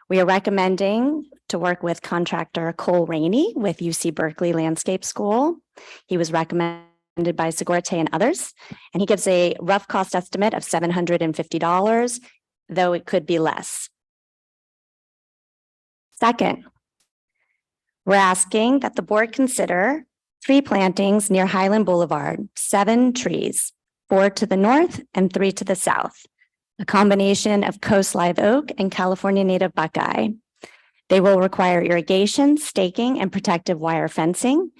We are recommending to work with contractor Cole Rainey with UC Berkeley Landscape School. He was recommended by Segorte and others, and he gives a rough cost estimate of $750, though it could be less. Second, we're asking that the board consider tree plantings near Highland Boulevard, 7 trees, 4 to the north and 3 to the south, a combination of coast live oak and California native buckeye. They will require irrigation, staking, and protective wire fencing.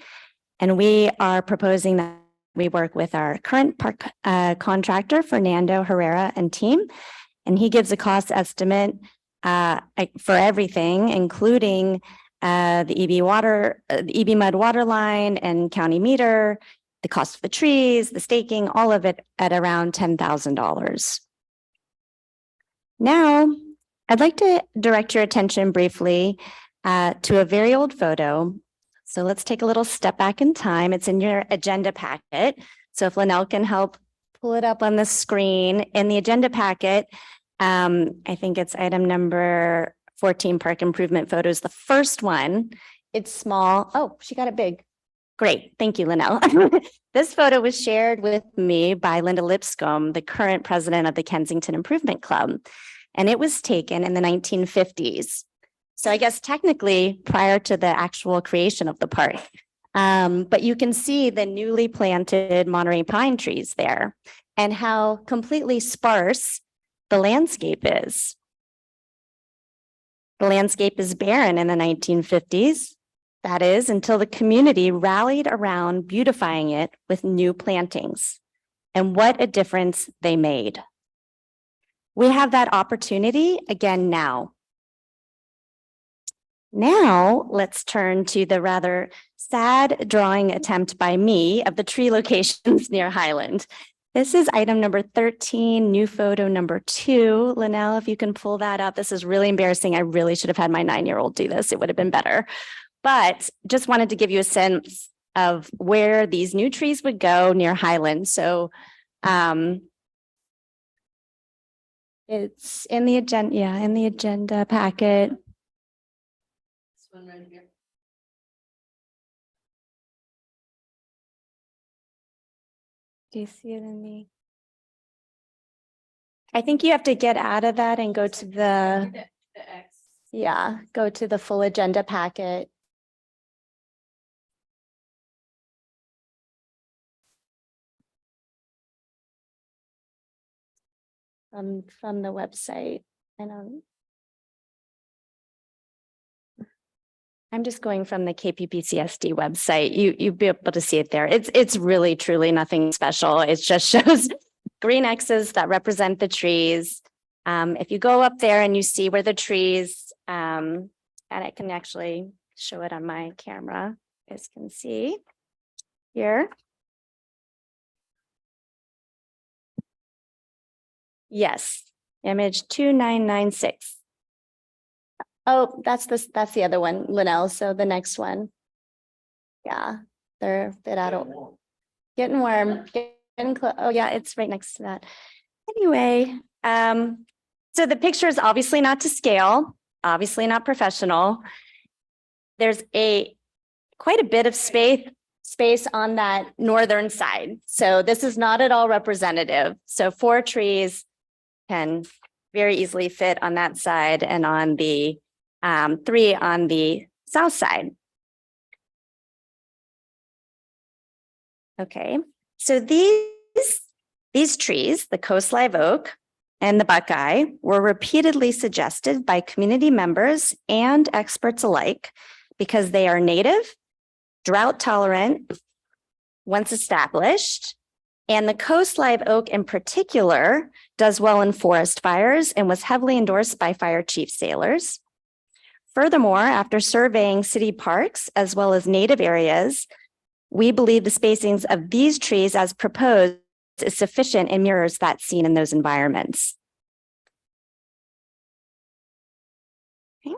And we are proposing that we work with our current park contractor, Fernando Herrera and team. And he gives a cost estimate for everything, including the EB mud water line and county meter, the cost of the trees, the staking, all of it at around $10,000. Now, I'd like to direct your attention briefly to a very old photo. So let's take a little step back in time. It's in your agenda packet. So if Linnell can help pull it up on the screen in the agenda packet, I think it's item number 14, park improvement photos. The first one, it's small. Oh, she got it big. Great. Thank you, Linnell. This photo was shared with me by Linda Lipscomb, the current president of the Kensington Improvement Club. And it was taken in the 1950s. So I guess technically prior to the actual creation of the park. But you can see the newly planted Monterey pine trees there and how completely sparse the landscape is. The landscape is barren in the 1950s. That is until the community rallied around beautifying it with new plantings. And what a difference they made. We have that opportunity again now. Now, let's turn to the rather sad drawing attempt by me of the tree locations near Highland. This is item number 13, new photo number 2. Linnell, if you can pull that up. This is really embarrassing. I really should have had my 9-year-old do this. It would have been better. But just wanted to give you a sense of where these new trees would go near Highland. So it's in the agenda, in the agenda packet. This one right here. Do you see it in the? I think you have to get out of that and go to the X. Yeah, go to the full agenda packet. From the website. I'm just going from the KPPCSD website. You'll be able to see it there. It's really truly nothing special. It just shows green X's that represent the trees. If you go up there and you see where the trees, and I can actually show it on my camera, you guys can see here. Yes, image 2996. Oh, that's the other one, Linnell. So the next one. Yeah, they're a bit out of getting warm, getting close. Oh yeah, it's right next to that. Anyway, so the picture is obviously not to scale, obviously not professional. There's quite a bit of space on that northern side. So this is not at all representative. So 4 trees can very easily fit on that side and on the 3 on the south side. Okay, so these trees, the coast live oak and the buckeye, were repeatedly suggested by community members and experts alike because they are native, drought tolerant, once established, and the coast live oak in particular does well in forest fires and was heavily endorsed by fire chief sailors. Furthermore, after surveying city parks as well as native areas, we believe the spacings of these trees as proposed is sufficient and mirrors that seen in those environments. Okay.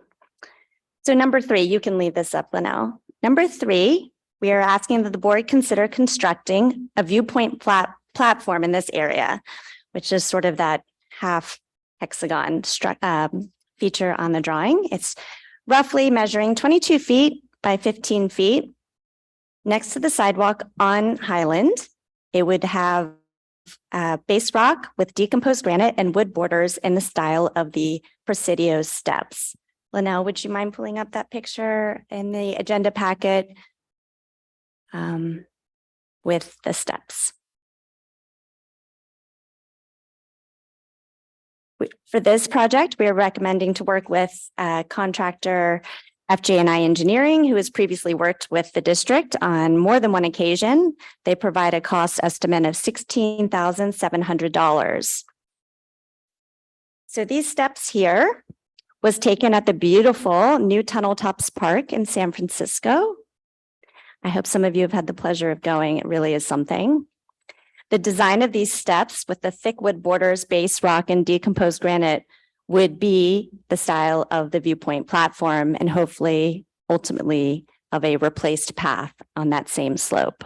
So number 3, you can leave this up, Linnell. Number 3 we are asking that the board consider constructing a viewpoint platform in this area, which is sort of that half hexagon feature on the drawing. It's roughly measuring 22 feet by 15 feet next to the sidewalk on Highland. It would have base rock with decomposed granite and wood borders in the style of the Presidio steps. Linnell, would you mind pulling up that picture in the agenda packet with the steps? For this project, we are recommending to work with contractor FJ&I Engineering, who has previously worked with the district on more than one occasion. They provide a cost estimate of $16,700. So these steps here was taken at the beautiful New Tunnel Tops Park in San Francisco. I hope some of you have had the pleasure of going. It really is something. The design of these steps with the thick wood borders, base rock, and decomposed granite would be the style of the viewpoint platform and hopefully ultimately of a replaced path on that same slope.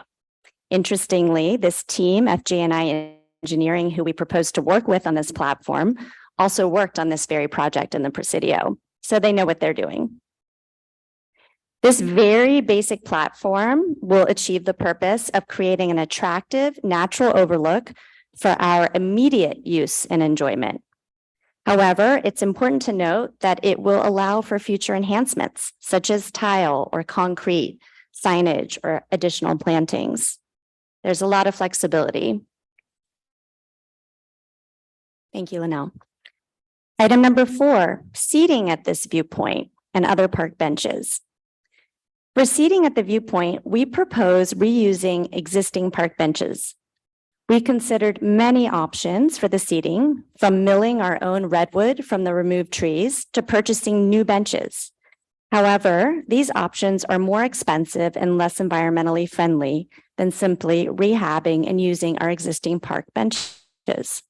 Interestingly, this team, FJ&I Engineering, who we proposed to work with on this platform, also worked on this very project in the Presidio, so they know what they're doing. This very basic platform will achieve the purpose of creating an attractive natural overlook for our immediate use and enjoyment. However, it's important to note that it will allow for future enhancements such as tile or concrete, signage, or additional plantings. There's a lot of flexibility. Thank you, Linnell. Item number 4, seating at this viewpoint and other park benches. For seating at the viewpoint, we propose reusing existing park benches. We considered many options for the seating, from milling our own redwood from the removed trees to purchasing new benches. However, these options are more expensive and less environmentally friendly than simply rehabbing and using our existing park benches.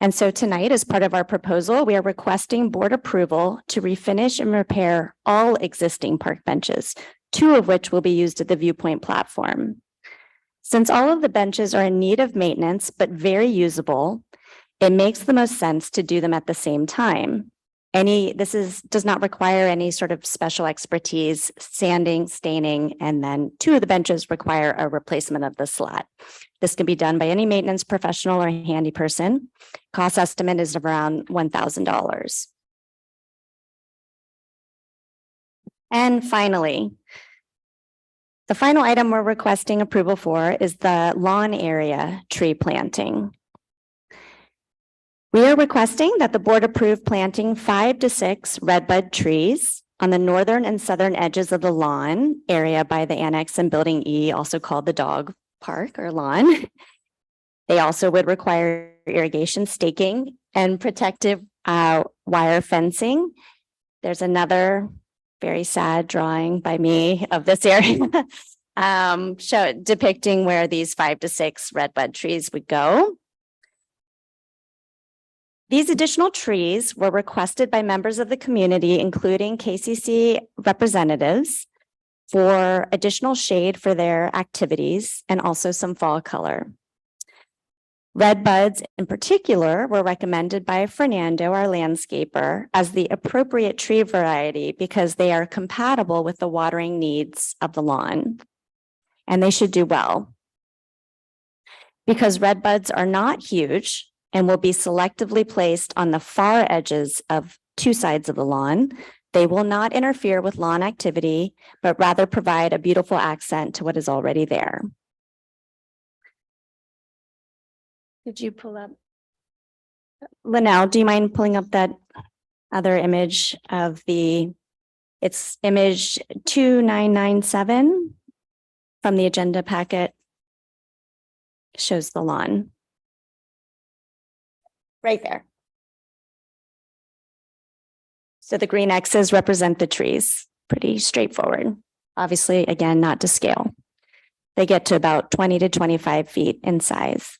And so tonight, as part of our proposal, we are requesting board approval to refinish and repair all existing park benches, 2 of which will be used at the viewpoint platform. Since all of the benches are in need of maintenance, but very usable, it makes the most sense to do them at the same time. Does not require any sort of special expertise, sanding, staining, and then 2 of the benches require a replacement of the slat. This can be done by any maintenance professional or handy person. Cost estimate is around $1,000. And finally, the final item we're requesting approval for is the lawn area tree planting. We are requesting that the board approve planting 5 to 6 redbud trees on the northern and southern edges of the lawn area by the annex and building E, also called the dog park or lawn. They also would require irrigation, staking, and protective wire fencing. There's another very sad drawing by me of this area depicting where these 5 to 6 redbud trees would go. These additional trees were requested by members of the community, including KCC representatives, for additional shade for their activities and also some fall color. Red buds in particular were recommended by Fernando, our landscaper, as the appropriate tree variety because they are compatible with the watering needs of the lawn, and they should do well. Because red buds are not huge and will be selectively placed on the far edges of 2 sides of the lawn, they will not interfere with lawn activity, but rather provide a beautiful accent to what is already there. Could you pull up? Linnell, do you mind pulling up that other image of it's image 2997 from the agenda packet? Shows the lawn. Right there. So the green X's represent the trees. Pretty straightforward. Obviously, again, not to scale. They get to about 20 to 25 feet in size.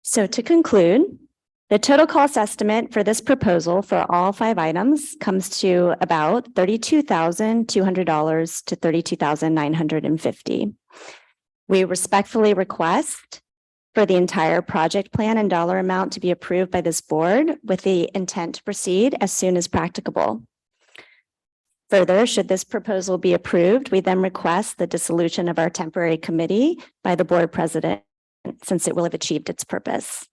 So to conclude, The total cost estimate for this proposal for all 5 items comes to about $32,200 to $32,950. We respectfully request for the entire project plan and dollar amount to be approved by this board with the intent to proceed as soon as practicable. Further, should this proposal be approved, we then request the dissolution of our temporary committee by the board president, since it will have achieved its purpose.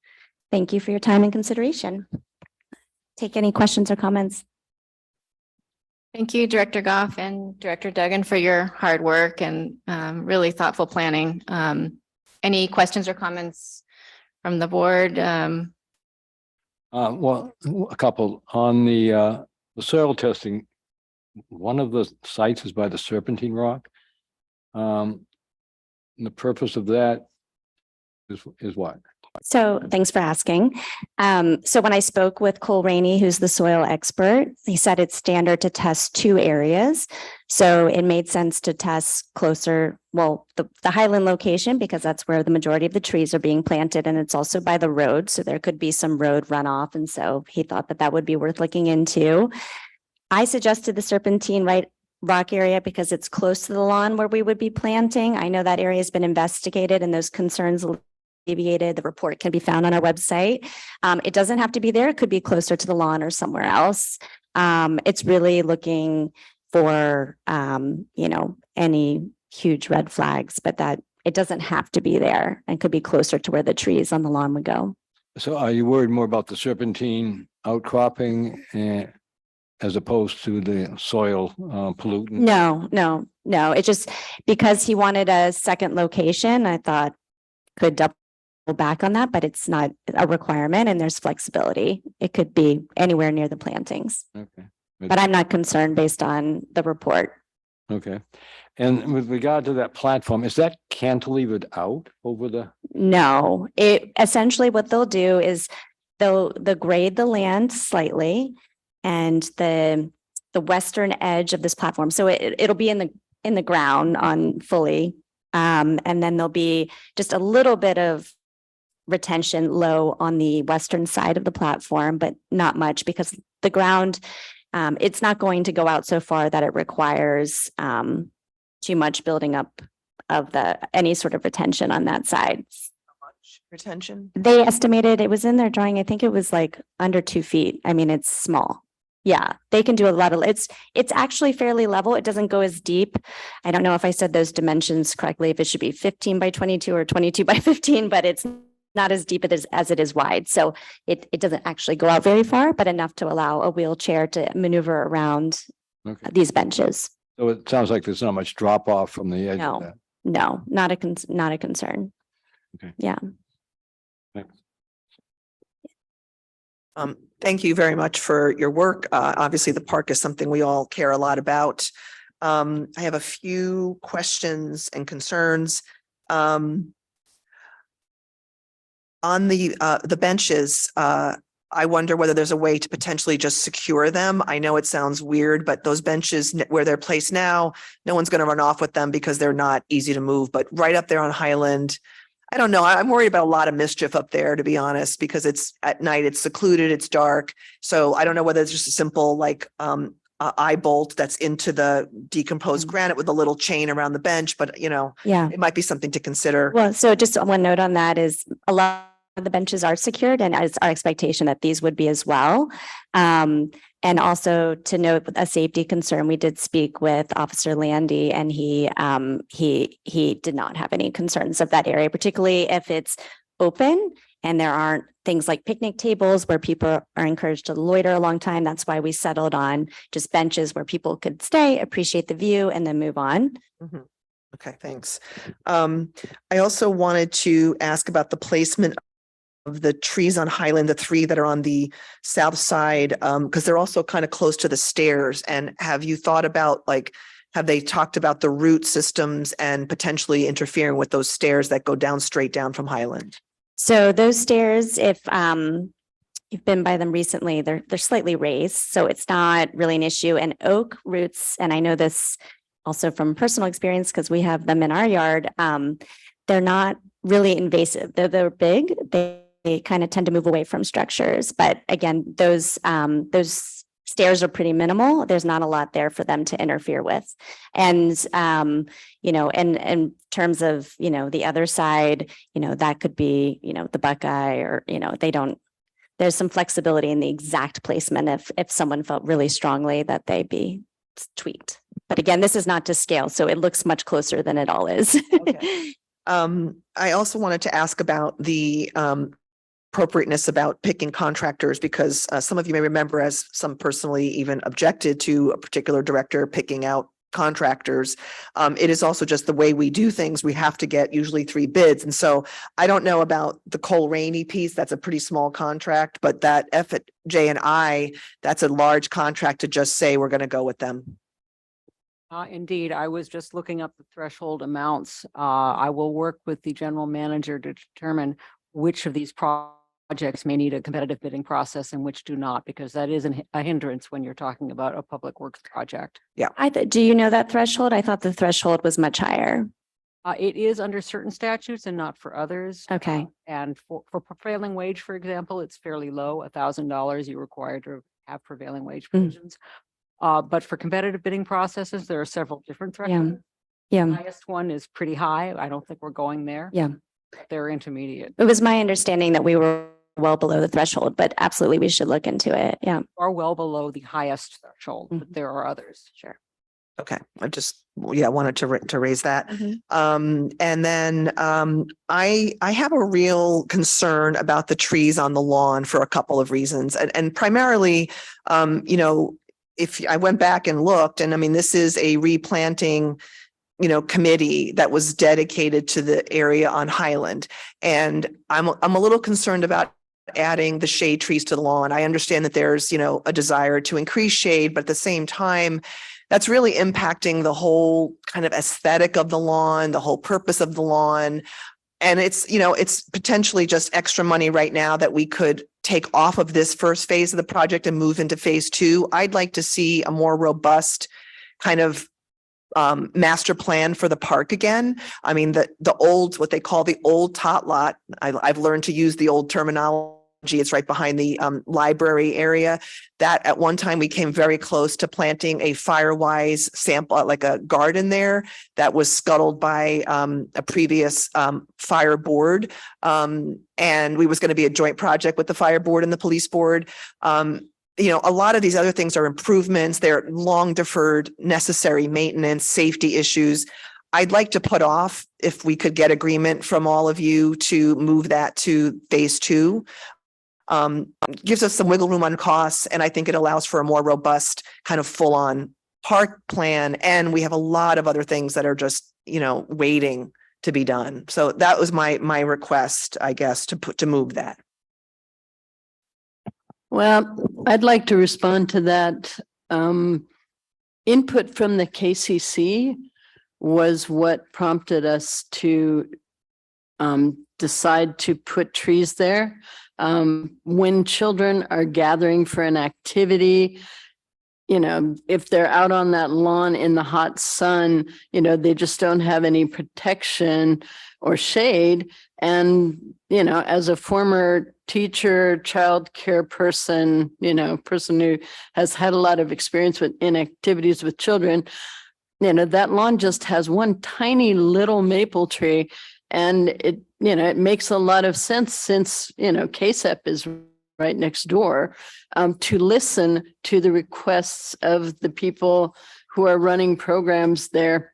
Thank you for your time and consideration. Take any questions or comments. Thank you, Director Goff and Director Duggan, for your hard work and really thoughtful planning. Any questions or comments from the board? Well, a couple on the soil testing. One of the sites is by the Serpentine Rock. The purpose of that is what? So thanks for asking. So when I spoke with Cole Rainey, who's the soil expert, he said it's standard to test 2 areas. So it made sense to test closer, well, the Highland location, because that's where the majority of the trees are being planted, and it's also by the road. So there could be some road runoff. And so he thought that that would be worth looking into. I suggested the Serpentine Rock area because it's close to the lawn where we would be planting. I know that area has been investigated and those concerns alleviated. The report can be found on our website. It doesn't have to be there. It could be closer to the lawn or somewhere else. It's really looking for, any huge red flags, but that it doesn't have to be there and could be closer to where the trees on the lawn would go. So are you worried more about the serpentine outcropping as opposed to the soil pollutant? No. It's just because he wanted a second location, I thought could double back on that, but it's not a requirement and there's flexibility. It could be anywhere near the plantings, Okay. but I'm not concerned based on the report. Okay. And with regard to that platform, is that cantilevered out over the? No, it essentially what they'll do is they'll grade the land slightly and the western edge of this platform. So it'll be in the ground on fully. And then there'll be just a little bit of retention low on the western side of the platform, but not much because the ground, it's not going to go out so far that it requires too much building up of any sort of retention on that side. How much retention? They estimated, it was in their drawing, I think it was like under 2 feet. I mean, it's small. Yeah, they can do a lot of, it's actually fairly level. It doesn't go as deep. I don't know if I said those dimensions correctly, if it should be 15 by 22 or 22 by 15, but it's not as deep as it is wide. So it doesn't actually go out very far, but enough to allow a wheelchair to maneuver around these benches. So it sounds like there's not much drop off from the edge of that. No, not a concern. Okay. Yeah. Thanks. Thank you very much for your work. Obviously, the park is something we all care a lot about. I have a few questions and concerns. On the benches, I wonder whether there's a way to potentially just secure them. I know it sounds weird, but those benches where they're placed now, no one's going to run off with them because they're not easy to move. But right up there on Highland, I don't know. I'm worried about a lot of mischief up there, to be honest, because it's at night, it's secluded, it's dark. So I don't know whether it's just a simple eye bolt that's into the decomposed granite with a little chain around the bench, but Yeah. it might be something to consider. Well, so just one note on that is a lot of the benches are secured and it's our expectation that these would be as well. And also to note a safety concern, we did speak with Officer Landy and he did not have any concerns of that area, particularly if it's open and there aren't things like picnic tables where people are encouraged to loiter a long time. That's why we settled on just benches where people could stay, appreciate the view, and then move on. Mhm. Okay, thanks. I also wanted to ask about the placement of the trees on Highland, the 3 that are on the south side, because they're also kind of close to the stairs. And have you thought about, have they talked about the root systems and potentially interfering with those stairs that go down straight down from Highland? So those stairs, if you've been by them recently, they're slightly raised, so it's not really an issue. And oak roots, and I know this also from personal experience because we have them in our yard, they're not really invasive. They're big. They kind of tend to move away from structures. But again, those stairs are pretty minimal. There's not a lot there for them to interfere with. And, you know, and in terms of, you know, the other side, you know, that could be, you know, the Buckeye or, you know, there's some flexibility in the exact placement if someone felt really strongly that they be tweaked. But again, this is not to scale, so it looks much closer than it all is. Okay. I also wanted to ask about the appropriateness about picking contractors, because some of you may remember, as some personally even objected to a particular director picking out contractors. It is also just the way we do things. We have to get usually 3 bids. And so I don't know about the Cole Rainey piece. That's a pretty small contract, but that F at J and I, that's a large contract to just say we're going to go with them. Indeed, I was just looking up the threshold amounts. I will work with the general manager to determine which of these projects may need a competitive bidding process and which do not, because that is a hindrance when you're talking about a public works project. Do you know that threshold? I thought the threshold was much higher. It is under certain statutes and not for others. Okay. And for prevailing wage, for example, it's fairly low, $1,000 you're required to have prevailing wage provisions. But for competitive bidding processes, there are several different thresholds. Yeah. The highest one is pretty high. I don't think we're going there. Yeah. They're intermediate. It was my understanding that we were well below the threshold, but absolutely we should look into it. Yeah. Are well below the highest threshold, but there are others. Sure. Okay, I just, wanted to raise that. Mhm. And then I have a real concern about the trees on the lawn for a couple of reasons. And primarily, you know, if I went back and looked, and I mean, this is a replanting, you know, committee that was dedicated to the area on Highland. And I'm a little concerned about adding the shade trees to the lawn. I understand that there's, you know, a desire to increase shade, but at the same time, that's really impacting the whole kind of aesthetic of the lawn, the whole purpose of the lawn. And it's, you know, it's potentially just extra money right now that we could take off of this first phase of the project and move into phase 2. I'd like to see a more robust kind of master plan for the park again. I mean, the old, what they call the old tot lot. I've learned to use the old terminology. It's right behind the library area. That at one time we came very close to planting a Firewise sample, like a garden there, that was scuttled by a previous fire board. And we was going to be a joint project with the fire board and the police board. You know, a lot of these other things are improvements. They're long deferred, necessary maintenance, safety issues. I'd like to put off, if we could get agreement from all of you to move that to phase 2. Gives us some wiggle room on costs, and I think it allows for a more robust kind of full-on park plan. And we have a lot of other things that are just, you know, waiting to be done. So that was my request, I guess, to move that. Well, I'd like to respond to that. Input from the KCC was what prompted us to decide to put trees there. When children are gathering for an activity, you know, if they're out on that lawn in the hot sun, you know, they just don't have any protection or shade. And, you know, as a former teacher, childcare person, you know, person who has had a lot of experience in activities with children, you know, that lawn just has one tiny little maple tree. And it, you know, it makes a lot of sense, since, you know, KSEP is right next door, to listen to the requests of the people who are running programs there.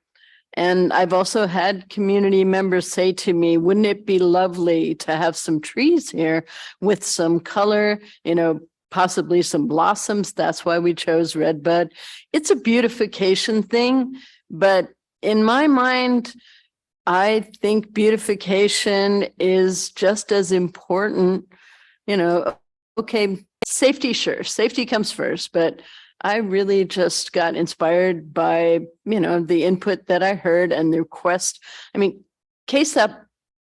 And I've also had community members say to me, wouldn't it be lovely to have some trees here with some color, you know, possibly some blossoms? That's why we chose redbud. It's a beautification thing, but in my mind, I think beautification is just as important. You know, okay, safety, sure, safety comes first, but I really just got inspired by, you know, the input that I heard and the request. I mean, KSEP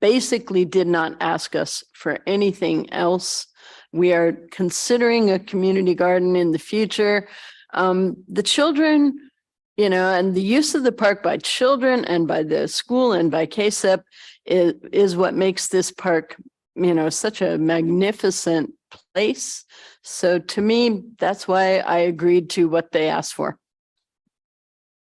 basically did not ask us for anything else. We are considering a community garden in the future. The children, you know, and the use of the park by children and by the school and by KSEP is what makes this park such a magnificent place. So to me, that's why I agreed to what they asked for.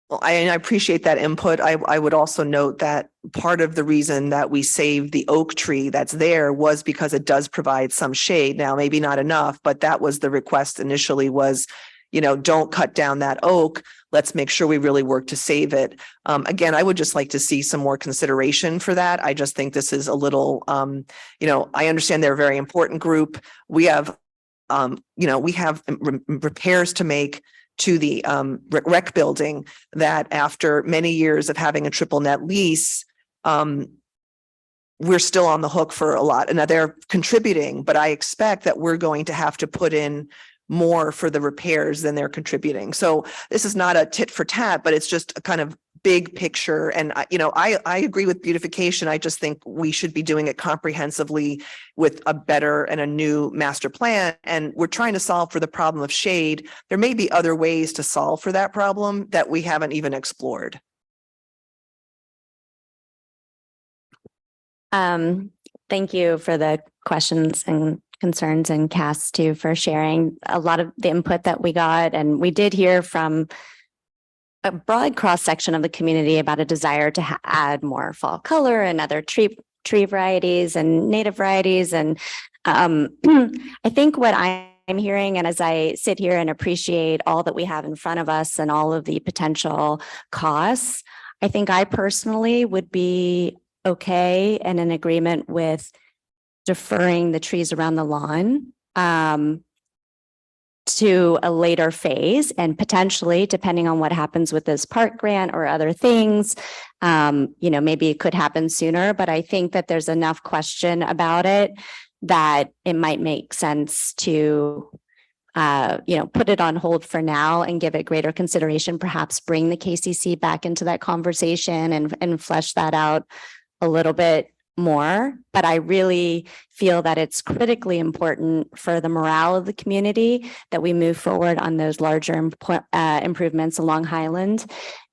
Well, I appreciate that input. I would also note that part of the reason that we saved the oak tree that's there was because it does provide some shade. Now, maybe not enough, but that was the request initially was, don't cut down that oak. Let's make sure we really work to save it. Again, I would just like to see some more consideration for that. I just think this is a little, I understand they're a very important group. We have, repairs to make to the rec building that after many years of having a triple net lease, we're still on the hook for a lot. And now they're contributing, but I expect that we're going to have to put in more for the repairs than they're contributing. So this is not a tit for tat, but it's just a kind of big picture. And I agree with beautification. I just think we should be doing it comprehensively with a better and a new master plan. And we're trying to solve for the problem of shade. There may be other ways to solve for that problem that we haven't even explored. Thank you for the questions and concerns, and Cass too for sharing a lot of the input that we got. And we did hear from a broad cross section of the community about a desire to add more fall color and other tree varieties and native varieties. And I think what I'm hearing, and as I sit here and appreciate all that we have in front of us and all of the potential costs, I think I personally would be okay and in agreement with deferring the trees around the lawn to a later phase, and potentially, depending on what happens with this park grant or other things, maybe it could happen sooner. But I think that there's enough question about it that it might make sense to put it on hold for now and give it greater consideration, perhaps bring the KCC back into that conversation and flesh that out a little bit more. But I really feel that it's critically important for the morale of the community that we move forward on those larger improvements along Highland.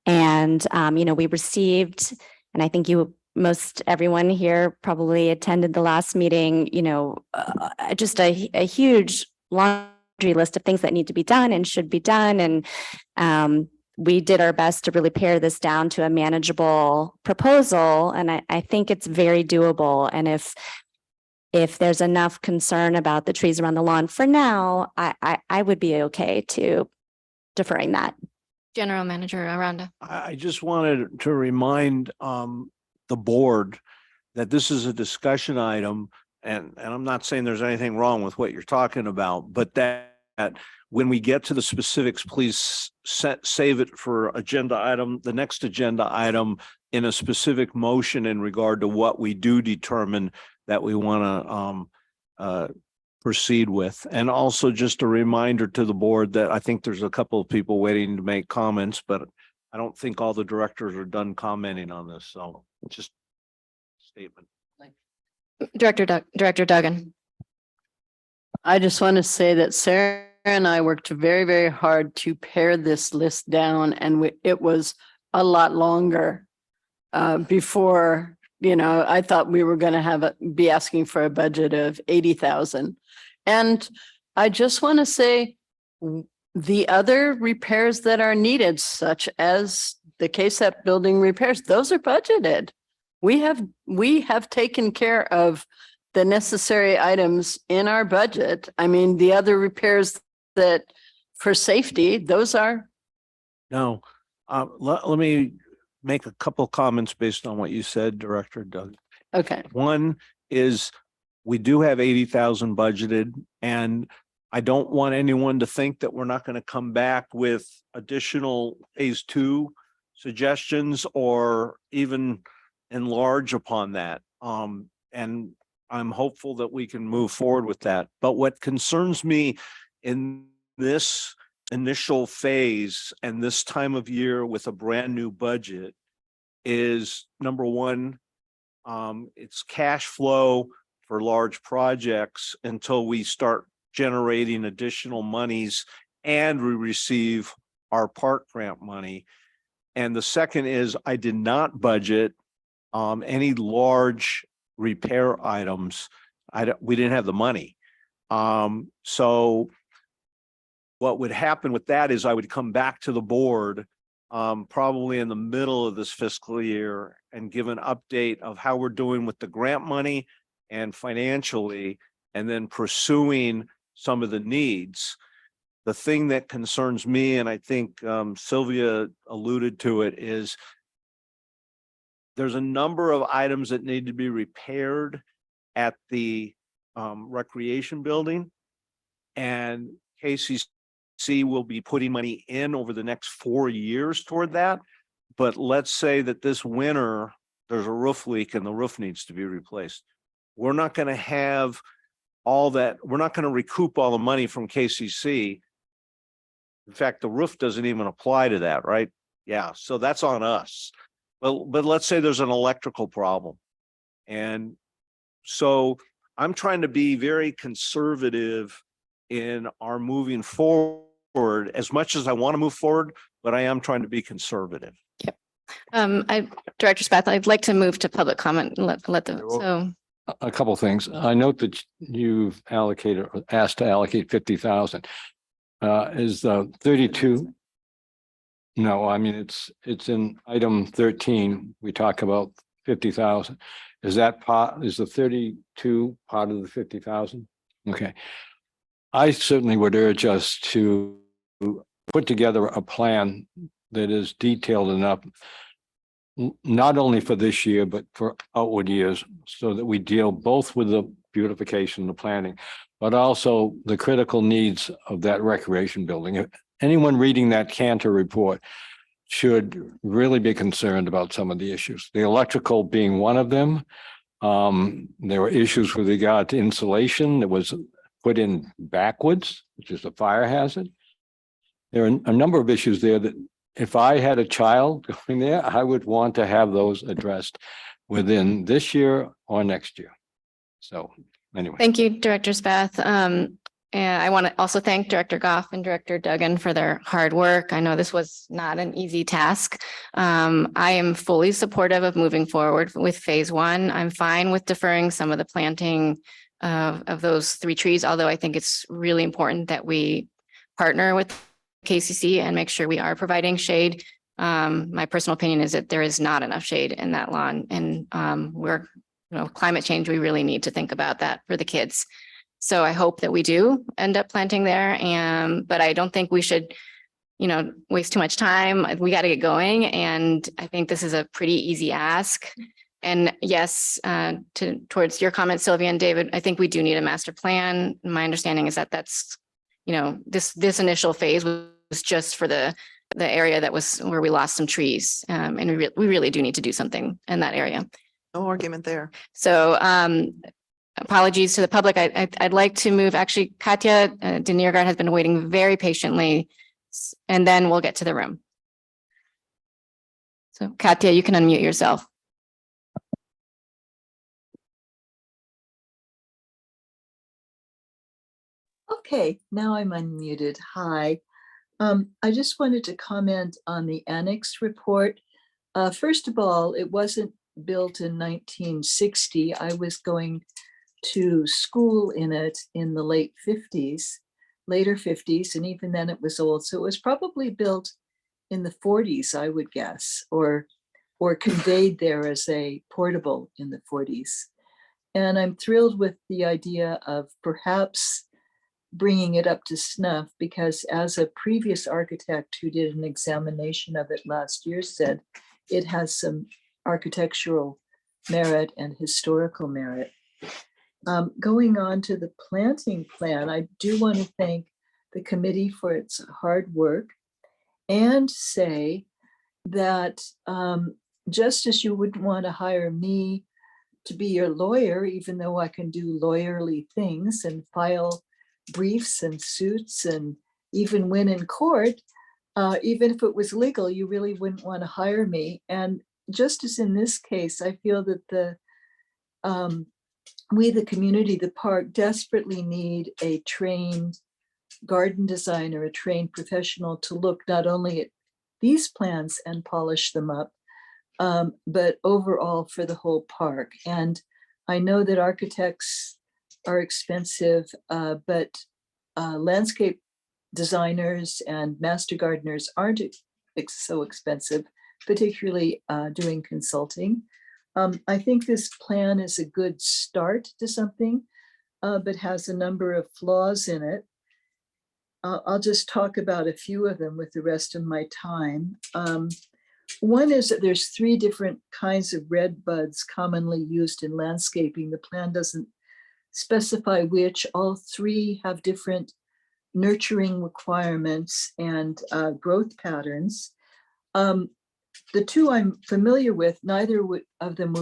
And, we received, and I think most everyone here probably attended the last meeting, just a huge laundry list of things that need to be done and should be done. And we did our best to really pare this down to a manageable proposal. And I think it's very doable. And if there's enough concern about the trees around the lawn for now, I would be okay to deferring that. General Manager Aranda. I just wanted to remind the board that this is a discussion item, and I'm not saying there's anything wrong with what you're talking about, but that when we get to the specifics, please save it for the next agenda item in a specific motion in regard to what we do determine that we want to proceed with. And also just a reminder to the board that I think there's a couple of people waiting to make comments, but I don't think all the directors are done commenting on this. So just a statement. Director Duggan. I just want to say that Sarah and I worked very, very hard to pare this list down, and it was a lot longer before, I thought we were going to be asking for a budget of 80,000. And I just want to say the other repairs that are needed, such as the KSEP building repairs, those are budgeted. We have taken care of the necessary items in our budget. I mean, the other repairs that for safety, those are. No, let me make a couple comments based on what you said, Director Doug. Okay. One is we do have 80,000 budgeted, and I don't want anyone to think that we're not going to come back with additional phase 2 suggestions or even enlarge upon that. And I'm hopeful that we can move forward with that. But what concerns me in this initial phase and this time of year with a brand new budget is, number one, it's cash flow for large projects until we start generating additional monies and we receive our park grant money. And the second is I did not budget any large repair items. we didn't have the money. So what would happen with that is I would come back to the board probably in the middle of this fiscal year and give an update of how we're doing with the grant money and financially, and then pursuing some of the needs. The thing that concerns me, and I think Sylvia alluded to it, is there's a number of items that need to be repaired at the recreation building, and KCC will be putting money in over the next 4 years toward that. But let's say that this winter, there's a roof leak and the roof needs to be replaced. We're not going to have all that. We're not going to recoup all the money from KCC. In fact, the roof doesn't even apply to that, right? Yeah, so that's on us. But let's say there's an electrical problem. And so I'm trying to be very conservative in our moving forward, as much as I want to move forward, but I am trying to be conservative. Director Spath, I'd like to move to public comment and let them, so. A couple of things. I note that you've allocated, or asked to allocate 50,000. Is 32? No, I mean, it's in item 13. We talk about 50,000. Is that part, is the 32 part of the 50,000? Okay. I certainly would urge us to put together a plan that is detailed enough, not only for this year, but for outward years, so that we deal both with the beautification, the planning, but also the critical needs of that recreation building. Anyone reading that Cantor report should really be concerned about some of the issues, the electrical being one of them. There were issues with regard to insulation that was put in backwards, which is a fire hazard. There are a number of issues there that if I had a child going there, I would want to have those addressed within this year or next year. So anyway. Thank you, Director Spath. And I want to also thank Director Goff and Director Duggan for their hard work. I know this was not an easy task. I am fully supportive of moving forward with phase one. I'm fine with deferring some of the planting of those 3 trees, although I think it's really important that we partner with KCC and make sure we are providing shade. My personal opinion is that there is not enough shade in that lawn, and climate change, we really need to think about that for the kids. So I hope that we do end up planting there, but I don't think we should, waste too much time. We got to get going. And I think this is a pretty easy ask. And yes, towards your comment, Sylvia and David, I think we do need a master plan. My understanding is that that's, this initial phase was just for the area that was where we lost some trees. And we really do need to do something in that area. No argument there. So apologies to the public. I'd like to move, actually, Katya Deniergard has been waiting very patiently, and then we'll get to the room. So Katya, you can unmute yourself. Okay, now I'm unmuted. Hi. I just wanted to comment on the annex report. First of all, it wasn't built in 1960. I was going to school in it in the later 50s, and even then it was old. So it was probably built in the 40s, I would guess, or conveyed there as a portable in the 40s. And I'm thrilled with the idea of perhaps bringing it up to snuff, because as a previous architect who did an examination of it last year said, it has some architectural merit and historical merit. Going on to the planting plan, I do want to thank the committee for its hard work and say that just as you wouldn't want to hire me to be your lawyer, even though I can do lawyerly things and file briefs and suits and even win in court, even if it was legal, you really wouldn't want to hire me. And just as in this case, I feel that we, the community, the park, desperately need a trained garden designer, a trained professional to look not only at these plans and polish them up, but overall for the whole park. And I know that architects are expensive, but landscape designers and master gardeners aren't so expensive, particularly doing consulting. I think this plan is a good start to something, but has a number of flaws in it. I'll just talk about a few of them with the rest of my time. One is that there's 3 different kinds of red buds commonly used in landscaping. The plan doesn't specify which. All 3 have different nurturing requirements and growth patterns. The 2 I'm familiar with, neither of them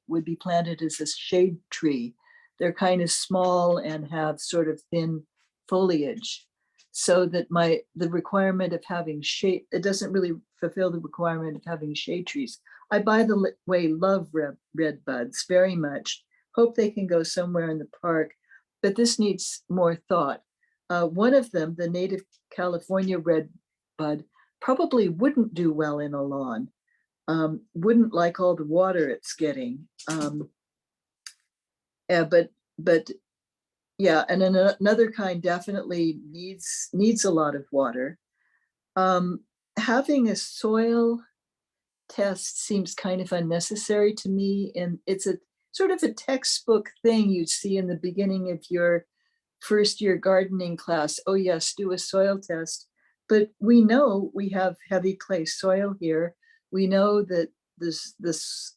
would be planted as a shade tree. They're kind of small and have sort of thin foliage, so that the requirement of having shade, it doesn't really fulfill the requirement of having shade trees. I, by the way, love red buds very much. Hope they can go somewhere in the park, but this needs more thought. One of them, the native California red bud, probably wouldn't do well in a lawn. Wouldn't like all the water it's getting. But yeah, and then another kind definitely needs a lot of water. Having a soil test seems kind of unnecessary to me, and it's a sort of a textbook thing you'd see in the beginning of your first year gardening class. Oh yes, do a soil test. But we know we have heavy clay soil here. We know that this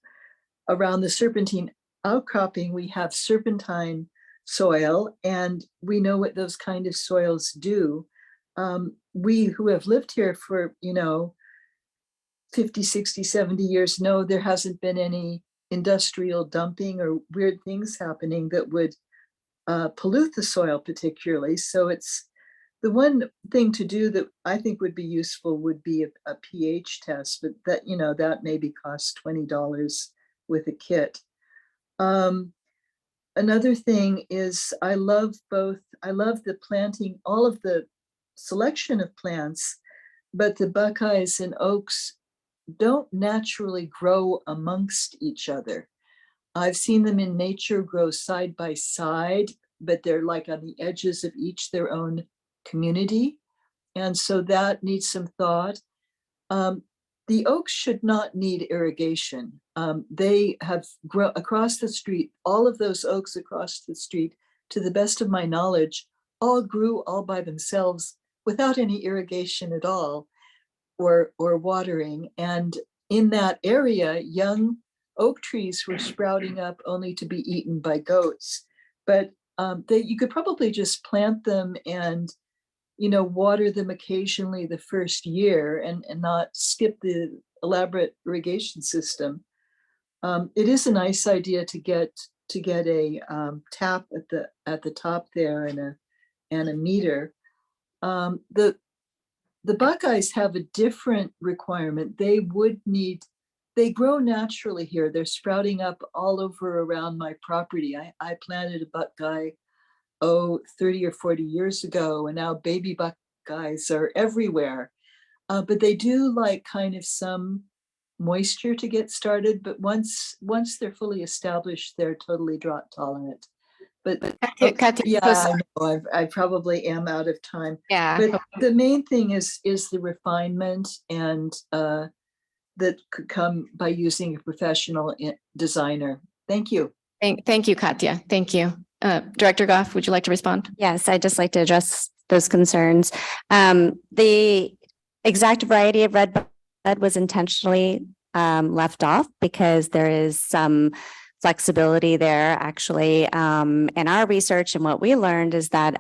around the serpentine outcropping, we have serpentine soil, and we know what those kind of soils do. We who have lived here for, 50, 60, 70 years know there hasn't been any industrial dumping or weird things happening that would pollute the soil particularly. So it's the one thing to do that I think would be useful would be a pH test, but that maybe costs $20 with a kit. Another thing is I love the planting, all of the selection of plants, but the buckeyes and oaks don't naturally grow amongst each other. I've seen them in nature grow side by side, but they're like on the edges of each their own community. And so that needs some thought. The oaks should not need irrigation. They have grown across the street. All of those oaks across the street, to the best of my knowledge, all grew all by themselves without any irrigation at all or watering. And in that area, young oak trees were sprouting up only to be eaten by goats. But you could probably just plant them and water them occasionally the first year and not skip the elaborate irrigation system. It is a nice idea to get a tap at the top there and a meter. The buckeyes have a different requirement. They grow naturally here. They're sprouting up all over around my property. I planted a buckeye 30 or 40 years ago, and now baby buckeyes are everywhere. But they do like kind of some moisture to get started. But once they're fully established, they're totally drought tolerant. But Katya, yeah, so I know I probably am out of time. yeah, But the main thing is the refinement and that could come by using a professional designer. Thank you. thank you, Katya. Thank you. Director Goff, would you like to respond? Yes, I'd just like to address those concerns. The exact variety of red bud was intentionally left off because there is some flexibility there actually. In our research and what we learned is that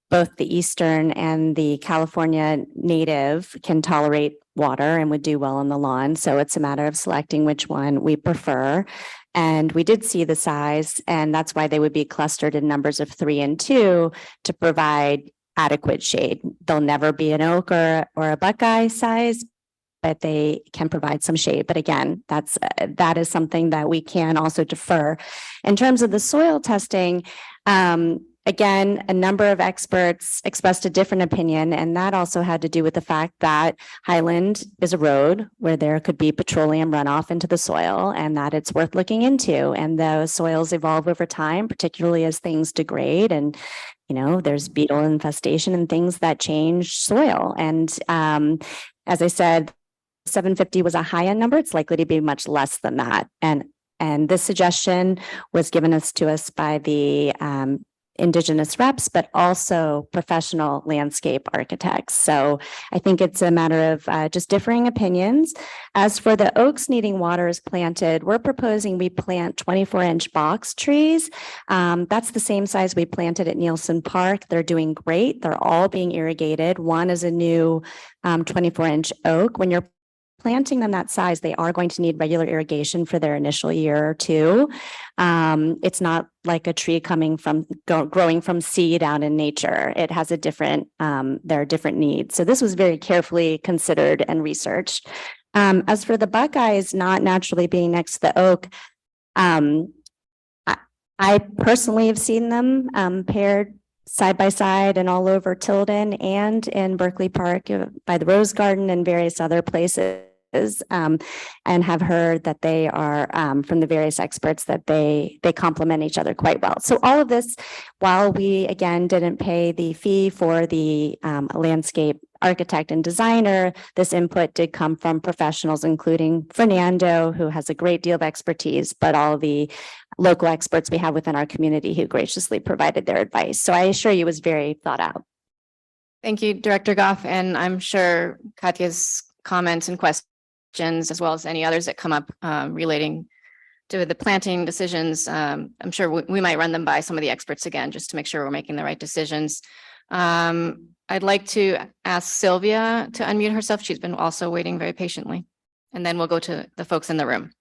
both the Eastern and the California native can tolerate water and would do well on the lawn. So it's a matter of selecting which one we prefer. And we did see the size, and that's why they would be clustered in numbers of 3 and 2 to provide adequate shade. They'll never be an oak or a buckeye size, but they can provide some shade. But again, that is something that we can also defer. In terms of the soil testing, Again, a number of experts expressed a different opinion, and that also had to do with the fact that Highland is a road where there could be petroleum runoff into the soil and that it's worth looking into. And the soils evolve over time, particularly as things degrade and, there's beetle infestation and things that change soil. And as I said, 750 was a high end number. It's likely to be much less than that. And this suggestion was given to us by the Indigenous reps, but also professional landscape architects. So I think it's a matter of just differing opinions. As for the oaks needing water is planted, we're proposing we plant 24-inch box trees. That's the same size we planted at Nielsen Park. They're doing great. They're all being irrigated. One is a new 24-inch oak. When you're planting them that size, they are going to need regular irrigation for their initial year or two. It's not like a tree growing from seed out in nature. It has a different, there are different needs. So this was very carefully considered and researched. As for the buckeyes not naturally being next to the oak, I personally have seen them paired side by side and all over Tilden and in Berkeley Park by the Rose Garden and various other places. And have heard that they are from the various experts that they complement each other quite well. So all of this, while we again didn't pay the fee for the landscape architect and designer, this input did come from professionals, including Fernando, who has a great deal of expertise, but all the local experts we have within our community who graciously provided their advice. So I assure you it was very thought out. Thank you, Director Goff, and I'm sure Katya's comments and questions, as well as any others that come up relating to the planting decisions. I'm sure we might run them by some of the experts again, just to make sure we're making the right decisions. I'd like to ask Sylvia to unmute herself. She's been also waiting very patiently. And then we'll go to the folks in the room.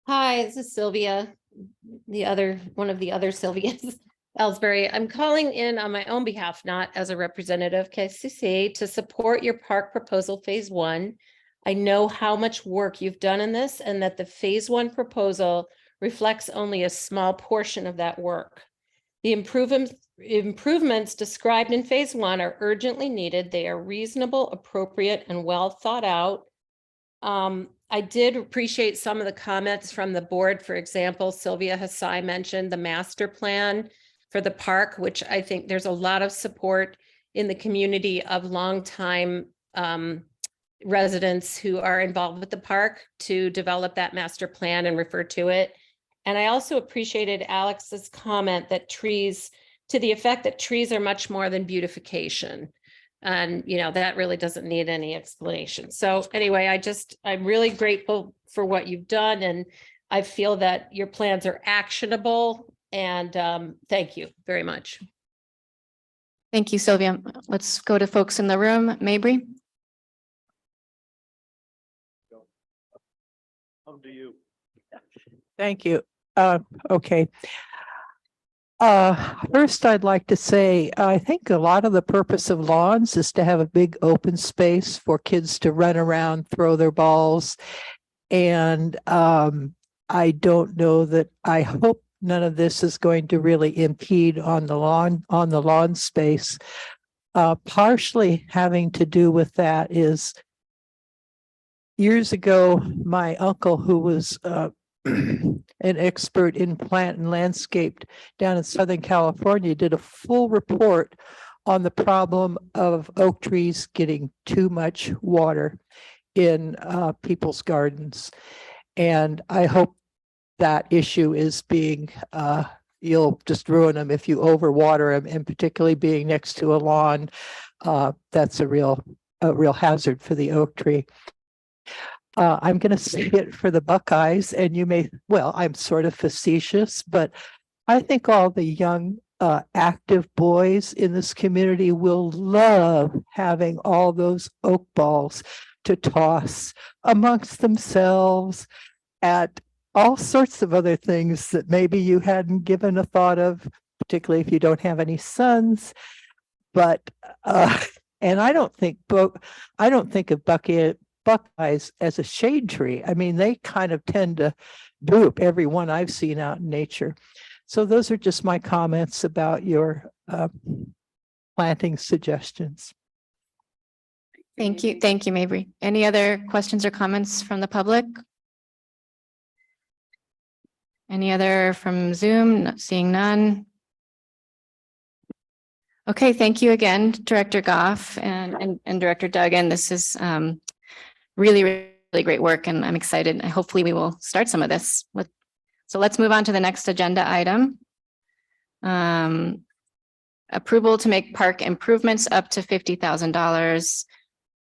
Hi, this is Sylvia, one of the other Sylvias. Ellsbury. I'm calling in on my own behalf, not as a representative of KCC, to support your park proposal phase 1. I know how much work you've done in this and that the phase 1 proposal reflects only a small portion of that work. The improvements described in phase 1 are urgently needed. They are reasonable, appropriate, and well thought out. I did appreciate some of the comments from the board. For example, Sylvia Hassai mentioned the master plan for the park, which I think there's a lot of support in the community of longtime residents who are involved with the park to develop that master plan and refer to it. And I also appreciated Alex's comment that trees, to the effect that trees are much more than beautification. And, that really doesn't need any explanation. So anyway, I'm really grateful for what you've done. And I feel that your plans are actionable. And thank you very much. Thank you, Sylvia. Let's go to folks in the room. Mabry. Come to you. Thank you. Okay. First, I'd like to say, I think a lot of the purpose of lawns is to have a big open space for kids to run around, throw their balls. And I don't know that, I hope none of this is going to really impede on the lawn space. Partially having to do with that is years ago, my uncle, who was an expert in plant and landscape down in Southern California, did a full report on the problem of oak trees getting too much water in people's gardens. And I hope that issue is being, you'll just ruin them if you overwater them, and particularly being next to a lawn, that's a real hazard for the oak tree. I'm going to say it for the Buckeyes, and I'm sort of facetious, but I think all the young active boys in this community will love having all those oak balls to toss amongst themselves at all sorts of other things that maybe you hadn't given a thought of, particularly if you don't have any sons. But and I don't think of Buckeyes as a shade tree. I mean, they kind of tend to droop, every one I've seen out in nature. So those are just my comments about your planting suggestions. Thank you. Thank you, Mabry. Any other questions or comments from the public? Any other from Zoom? Seeing none. Okay, thank you again, Director Goff and Director Duggan. This is really, really great work, and I'm excited. Hopefully we will start some of this with. So let's move on to the next agenda item. Approval to make park improvements up to $50,000.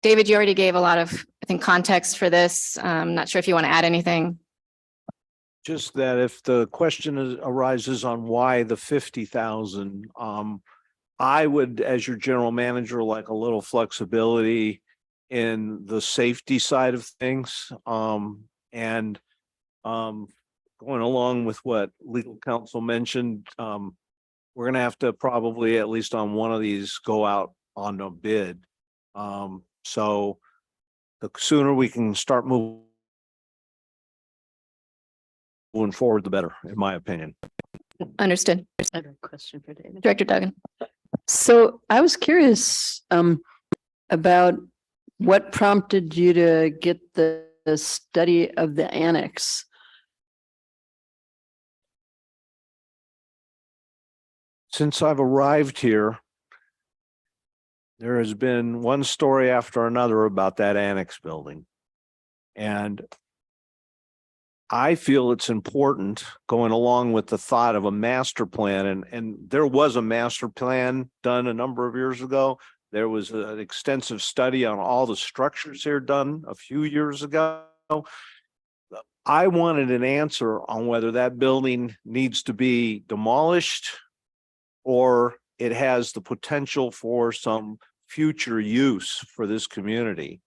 David, you already gave a lot of, I think, context for this. I'm not sure if you want to add anything. Just that if the question arises on why the 50,000, I would, as your general manager, like a little flexibility in the safety side of things. And going along with what legal counsel mentioned, we're going to have to probably, at least on one of these, go out on a bid. So the sooner we can start moving forward, the better, in my opinion. Understood. I have a question for David. Director Duggan. So I was curious about what prompted you to get the study of the annex. Since I've arrived here, there has been one story after another about that annex building. And I feel it's important, going along with the thought of a master plan, and there was a master plan done a number of years ago. There was an extensive study on all the structures here done a few years ago. I wanted an answer on whether that building needs to be demolished or it has the potential for some future use for this community.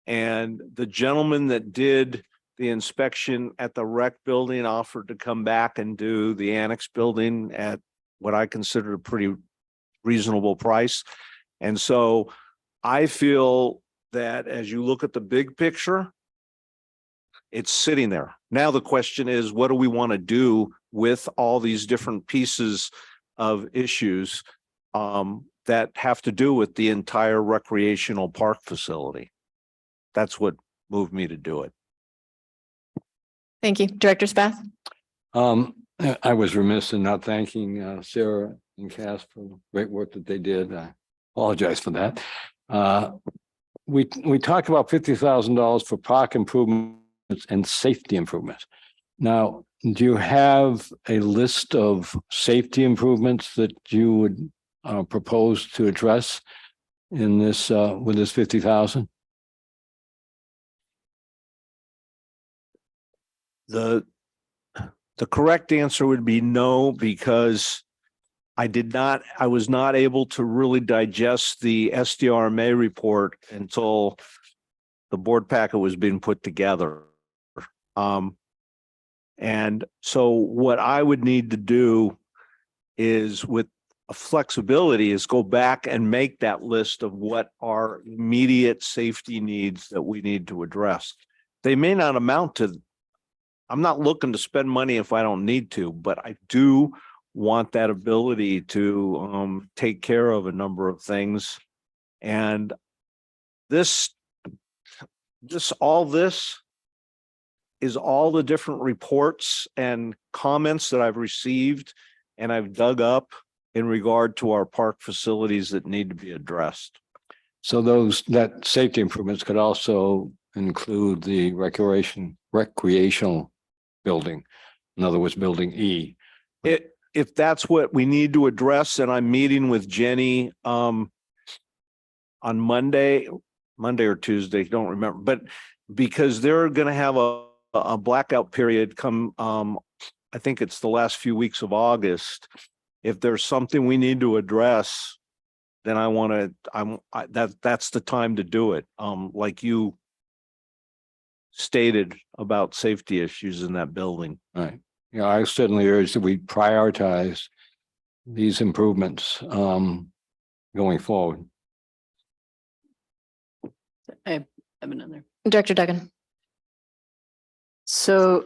And the gentleman that did the inspection at the rec building offered to come back and do the annex building at what I consider a pretty reasonable price. And so I feel that as you look at the big picture, it's sitting there. Now the question is, what do we want to do with all these different pieces of issues that have to do with the entire recreational park facility? That's what moved me to do it. Thank you. Director Spath. I was remiss in not thanking Sarah and Cass for the great work that they did. I apologize for that. We talked about $50,000 for park improvements and safety improvements. Now, do you have a list of safety improvements that you would propose to address in this with this 50,000? The correct answer would be no, because I was not able to really digest the SDRMA report until the board packet was being put together. And so what I would need to do is, with a flexibility, is go back and make that list of what are immediate safety needs that we need to address. They may not amount to, I'm not looking to spend money if I don't need to, but I do want that ability to take care of a number of things. And this is all the different reports and comments that I've received and I've dug up in regard to our park facilities that need to be addressed. So that safety improvements could also include the recreational building. In other words, building E. If that's what we need to address, and I'm meeting with Jenny on Monday or Tuesday, don't remember, but because they're going to have a blackout period come, I think it's the last few weeks of August. If there's something we need to address, then that's the time to do it. Like you stated about safety issues in that building. Right. Yeah, I certainly urge that we prioritize these improvements going forward. I have another. Director Duggan. So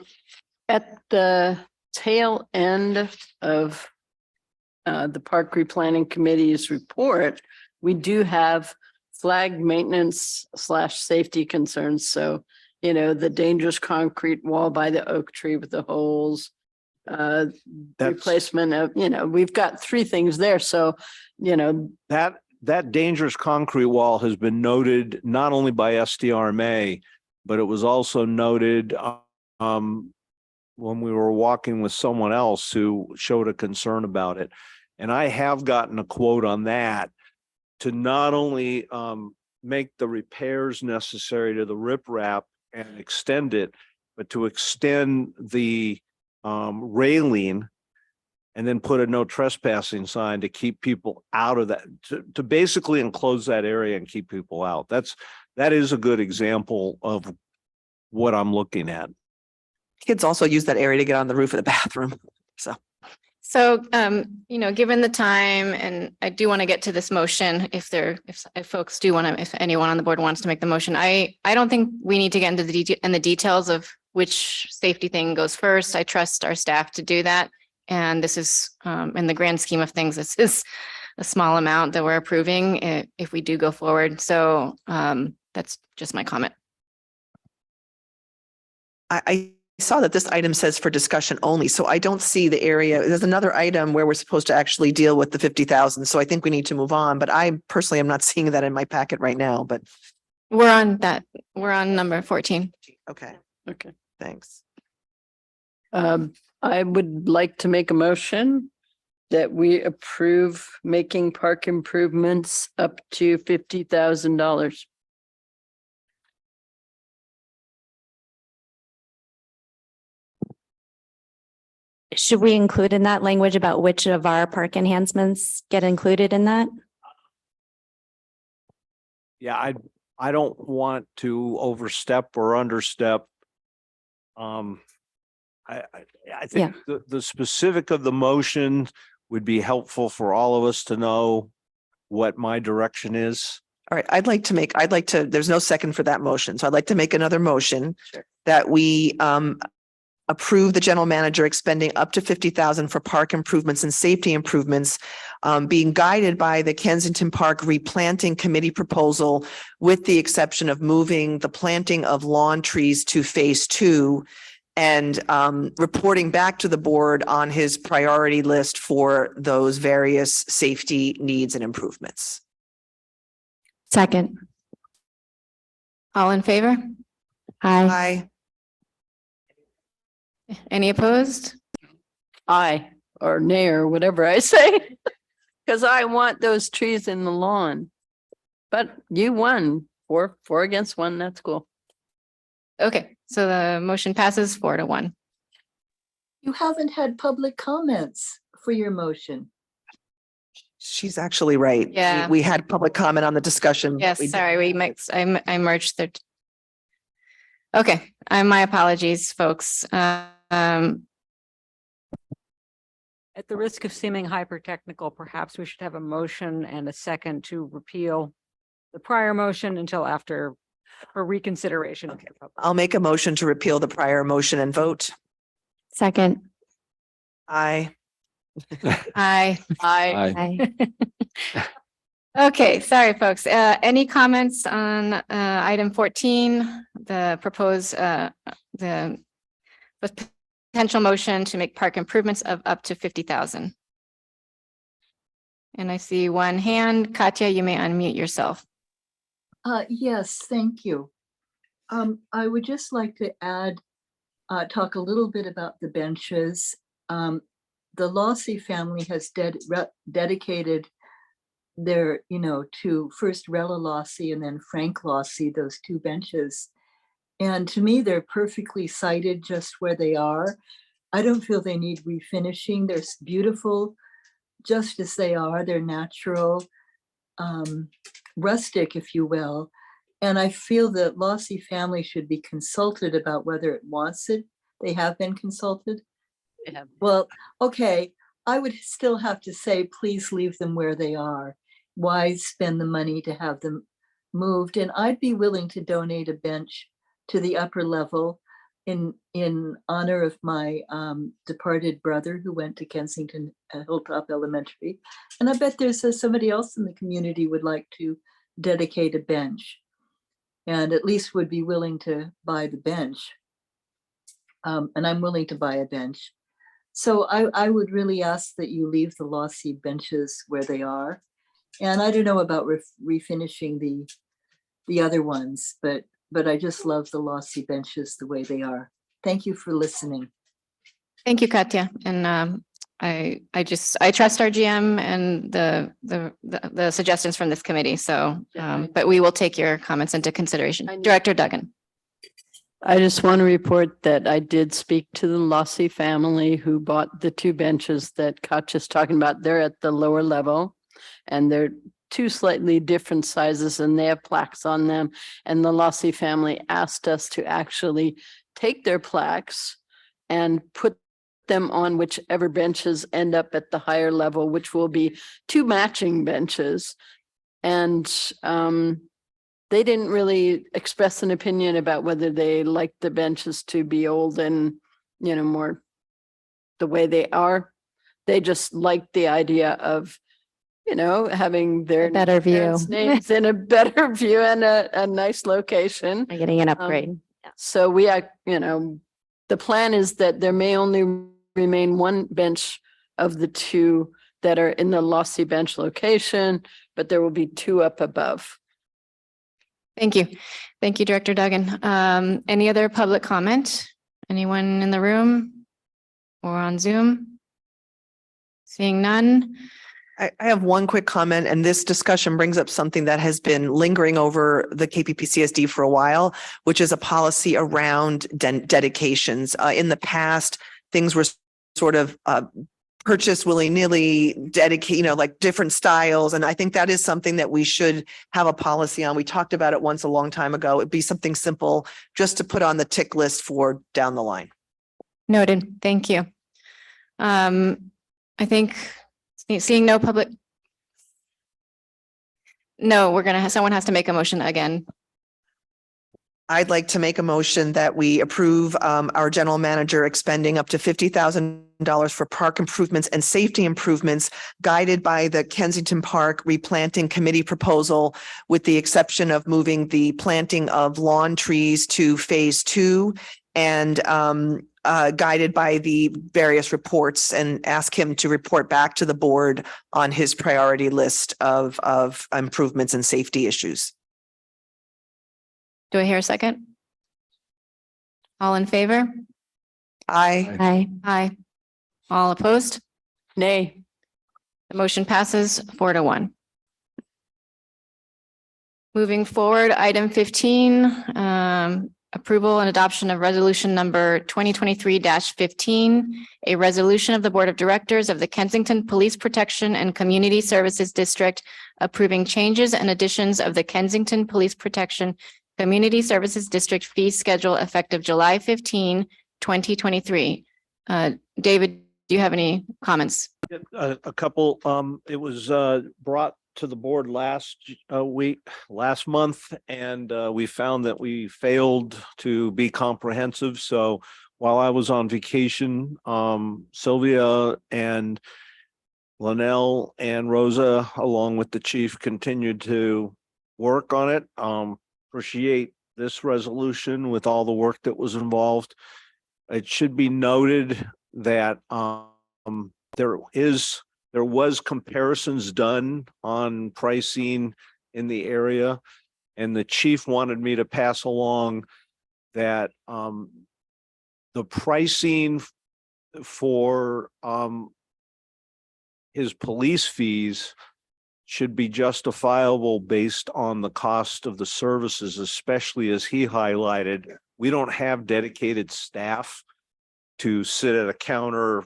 at the tail end of the Park Replanning Committee's report, we do have flag maintenance / safety concerns. So, you know, the dangerous concrete wall by the oak tree with the holes, replacement of, you know, we've got 3 things there. So, you know, That dangerous concrete wall has been noted not only by SDRMA, but it was also noted when we were walking with someone else who showed a concern about it. And I have gotten a quote on that to not only make the repairs necessary to the riprap and extend it, but to extend the railing and then put a no trespassing sign to keep people out of that, to basically enclose that area and keep people out. That is a good example of what I'm looking at. Kids also use that area to get on the roof of the bathroom. So, you know, given the time, and I do want to get to this motion, if folks do want to, if anyone on the board wants to make the motion, I don't think we need to get into the details of which safety thing goes first. I trust our staff to do that. And this is, in the grand scheme of things, this is a small amount that we're approving if we do go forward. So, that's just my comment. I saw that this item says for discussion only, so I don't see the area. There's another item where we're supposed to actually deal with the 50,000. So I think we need to move on, but I personally am not seeing that in my packet right now, but. We're on that. We're on number 14. Okay, okay. thanks. I would like to make a motion that we approve making park improvements up to $50,000. Should we include in that language about which of our park enhancements get included in that? Yeah, I don't want to overstep or understep. I think the specific of the motion would be helpful for all of us to know what my direction is. All right, there's no second for that motion. So I'd like to make another motion that we approve the general manager expending up to 50,000 for park improvements and safety improvements, being guided by the Kensington Park Replanting Committee proposal, with the exception of moving the planting of lawn trees to phase 2 and reporting back to the board on his priority list for those various safety needs and improvements. Second. All in favor? Aye. Aye. Any opposed? Aye, or nay, or whatever I say. Because I want those trees in the lawn. But you won, 4 against 1, that's cool. Okay, so the motion passes 4-1. You haven't had public comments for your motion. She's actually right. Yeah. We had public comment on the discussion. Yes, We- sorry, we mixed, I merged the. Okay, my apologies, folks. At the risk of seeming hyper-technical, perhaps we should have a motion and a second to repeal the prior motion until after for reconsideration. Okay. I'll make a motion to repeal the prior motion and vote. Second. Aye. Aye. Aye. Aye. Okay, sorry, folks. Any comments on item 14, the proposed the potential motion to make park improvements of up to 50,000? And I see one hand. Katya, you may unmute yourself. Yes, thank you. I would just like to add, talk a little bit about the benches. The Lossy family has dedicated their, to first Rella Lossy and then Frank Lossy, those 2 benches. And to me, they're perfectly sited just where they are. I don't feel they need refinishing. They're beautiful just as they are. They're natural, rustic, if you will. And I feel that Lossy family should be consulted about whether it wants it. They have been consulted. Well, okay, I would still have to say, please leave them where they are. Why spend the money to have them moved? And I'd be willing to donate a bench to the upper level. in honor of my departed brother who went to Kensington Hilltop Elementary. And I bet there's somebody else in the community would like to dedicate a bench and at least would be willing to buy the bench. And I'm willing to buy a bench. So I would really ask that you leave the lossy benches where they are. And I don't know about refinishing the other ones, but I just love the lossy benches the way they are. Thank you for listening. Thank you, Katya. And I trust our GM and the suggestions from this committee. So, but we will take your comments into consideration. Director Duggan. I just want to report that I did speak to the Lossy family who bought the two benches that Katya's talking about. They're at the lower level and they're two slightly different sizes and they have plaques on them. And the Lossy family asked us to actually take their plaques and put them on whichever benches end up at the higher level, which will be two matching benches. And they didn't really express an opinion about whether they liked the benches to be old and, more the way they are. They just liked the idea of, having their Better view. parents' names in a better view and a nice location. Getting an upgrade. So we are, the plan is that there may only remain one bench of the two that are in the Lossy bench location, but there will be two up above. Thank you. Thank you, Director Duggan. Any other public comment? Anyone in the room or on Zoom? Seeing none. I have one quick comment, and this discussion brings up something that has been lingering over the KPPCSD for a while, which is a policy around dedications. In the past, things were sort of purchase willy-nilly, dedicate, like different styles. And I think that is something that we should have a policy on. We talked about it once a long time ago. It'd be something simple just to put on the tick list for down the line. Noted. Thank you. I think seeing no public. No, someone has to make a motion again. I'd like to make a motion that we approve our general manager expending up to $50,000 for park improvements and safety improvements guided by the Kensington Park replanting committee proposal, with the exception of moving the planting of lawn trees to phase 2 and guided by the various reports, and ask him to report back to the board on his priority list of improvements and safety issues. Do I hear a second? All in favor? Aye. Aye. Aye. All opposed? Nay. The motion passes 4-1. Moving forward, item 15, approval and adoption of resolution number 2023-15, a resolution of the Board of Directors of the Kensington Police Protection and Community Services District approving changes and additions of the Kensington Police Protection Community Services District fee schedule effective July 15, 2023. David, do you have any comments? A couple, it was brought to the board last month, and we found that we failed to be comprehensive. So while I was on vacation, Sylvia and Linnell and Rosa, along with the chief, continued to work on it. Appreciate this resolution with all the work that was involved. It should be noted that there was comparisons done on pricing in the area, and the chief wanted me to pass along that the pricing for his police fees should be justifiable based on the cost of the services, especially as he highlighted, we don't have dedicated staff to sit at a counter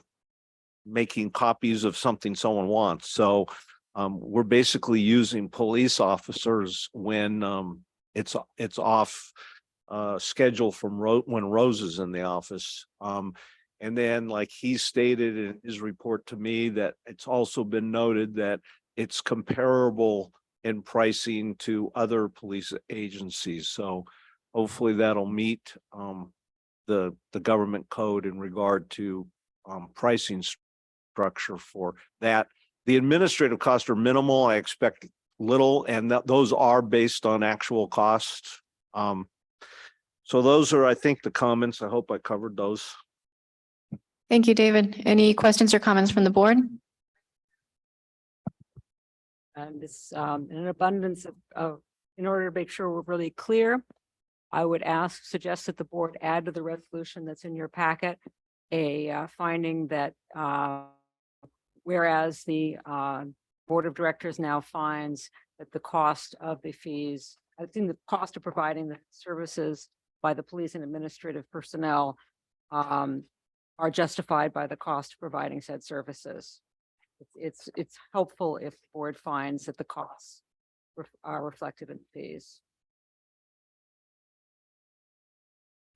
making copies of something someone wants. So we're basically using police officers when it's off schedule from when Rose is in the office. And then, like he stated in his report to me, that it's also been noted that it's comparable in pricing to other police agencies. So hopefully that'll meet the government code in regard to pricing structure for that. The administrative costs are minimal. I expect little, and those are based on actual costs. So those are, I think, the comments. I hope I covered those. Thank you, David. Any questions or comments from the board? And this, in an abundance of, in order to make sure we're really clear, I would suggest that the board add to the resolution that's in your packet a finding that whereas the Board of Directors now finds that the cost of the fees, I think the cost of providing the services by the police and administrative personnel are justified by the cost of providing said services. It's helpful if the board finds that the costs are reflected in fees.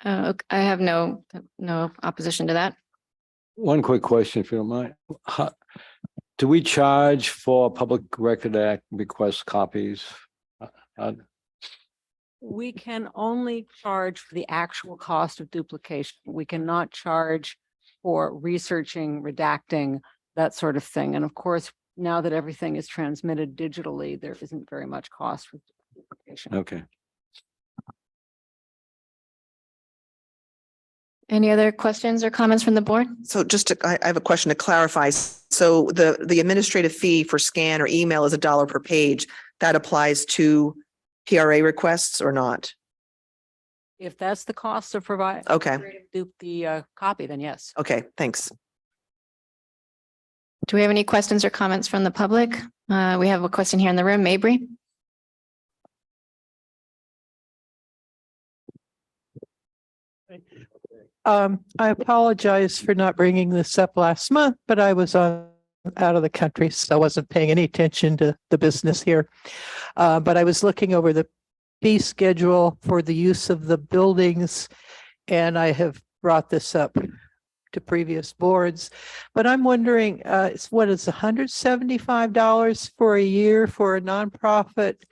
I have no opposition to that. One quick question, if you don't mind. Do we charge for Public Record Act request copies? We can only charge for the actual cost of duplication. We cannot charge for researching, redacting, that sort of thing. And of course, now that everything is transmitted digitally, there isn't very much cost for duplication. Okay. Any other questions or comments from the board? So I have a question to clarify. So the administrative fee for scan or email is $1 per page. That applies to PRA requests or not? If that's the cost of providing. Okay. The copy, then yes. Okay, thanks. Do we have any questions or comments from the public? We have a question here in the room, Mabry. I apologize for not bringing this up last month, but I was out of the country, so I wasn't paying any attention to the business here. But I was looking over the fee schedule for the use of the buildings, and I have brought this up to previous boards. But I'm wondering, what is $175 for a year for a nonprofit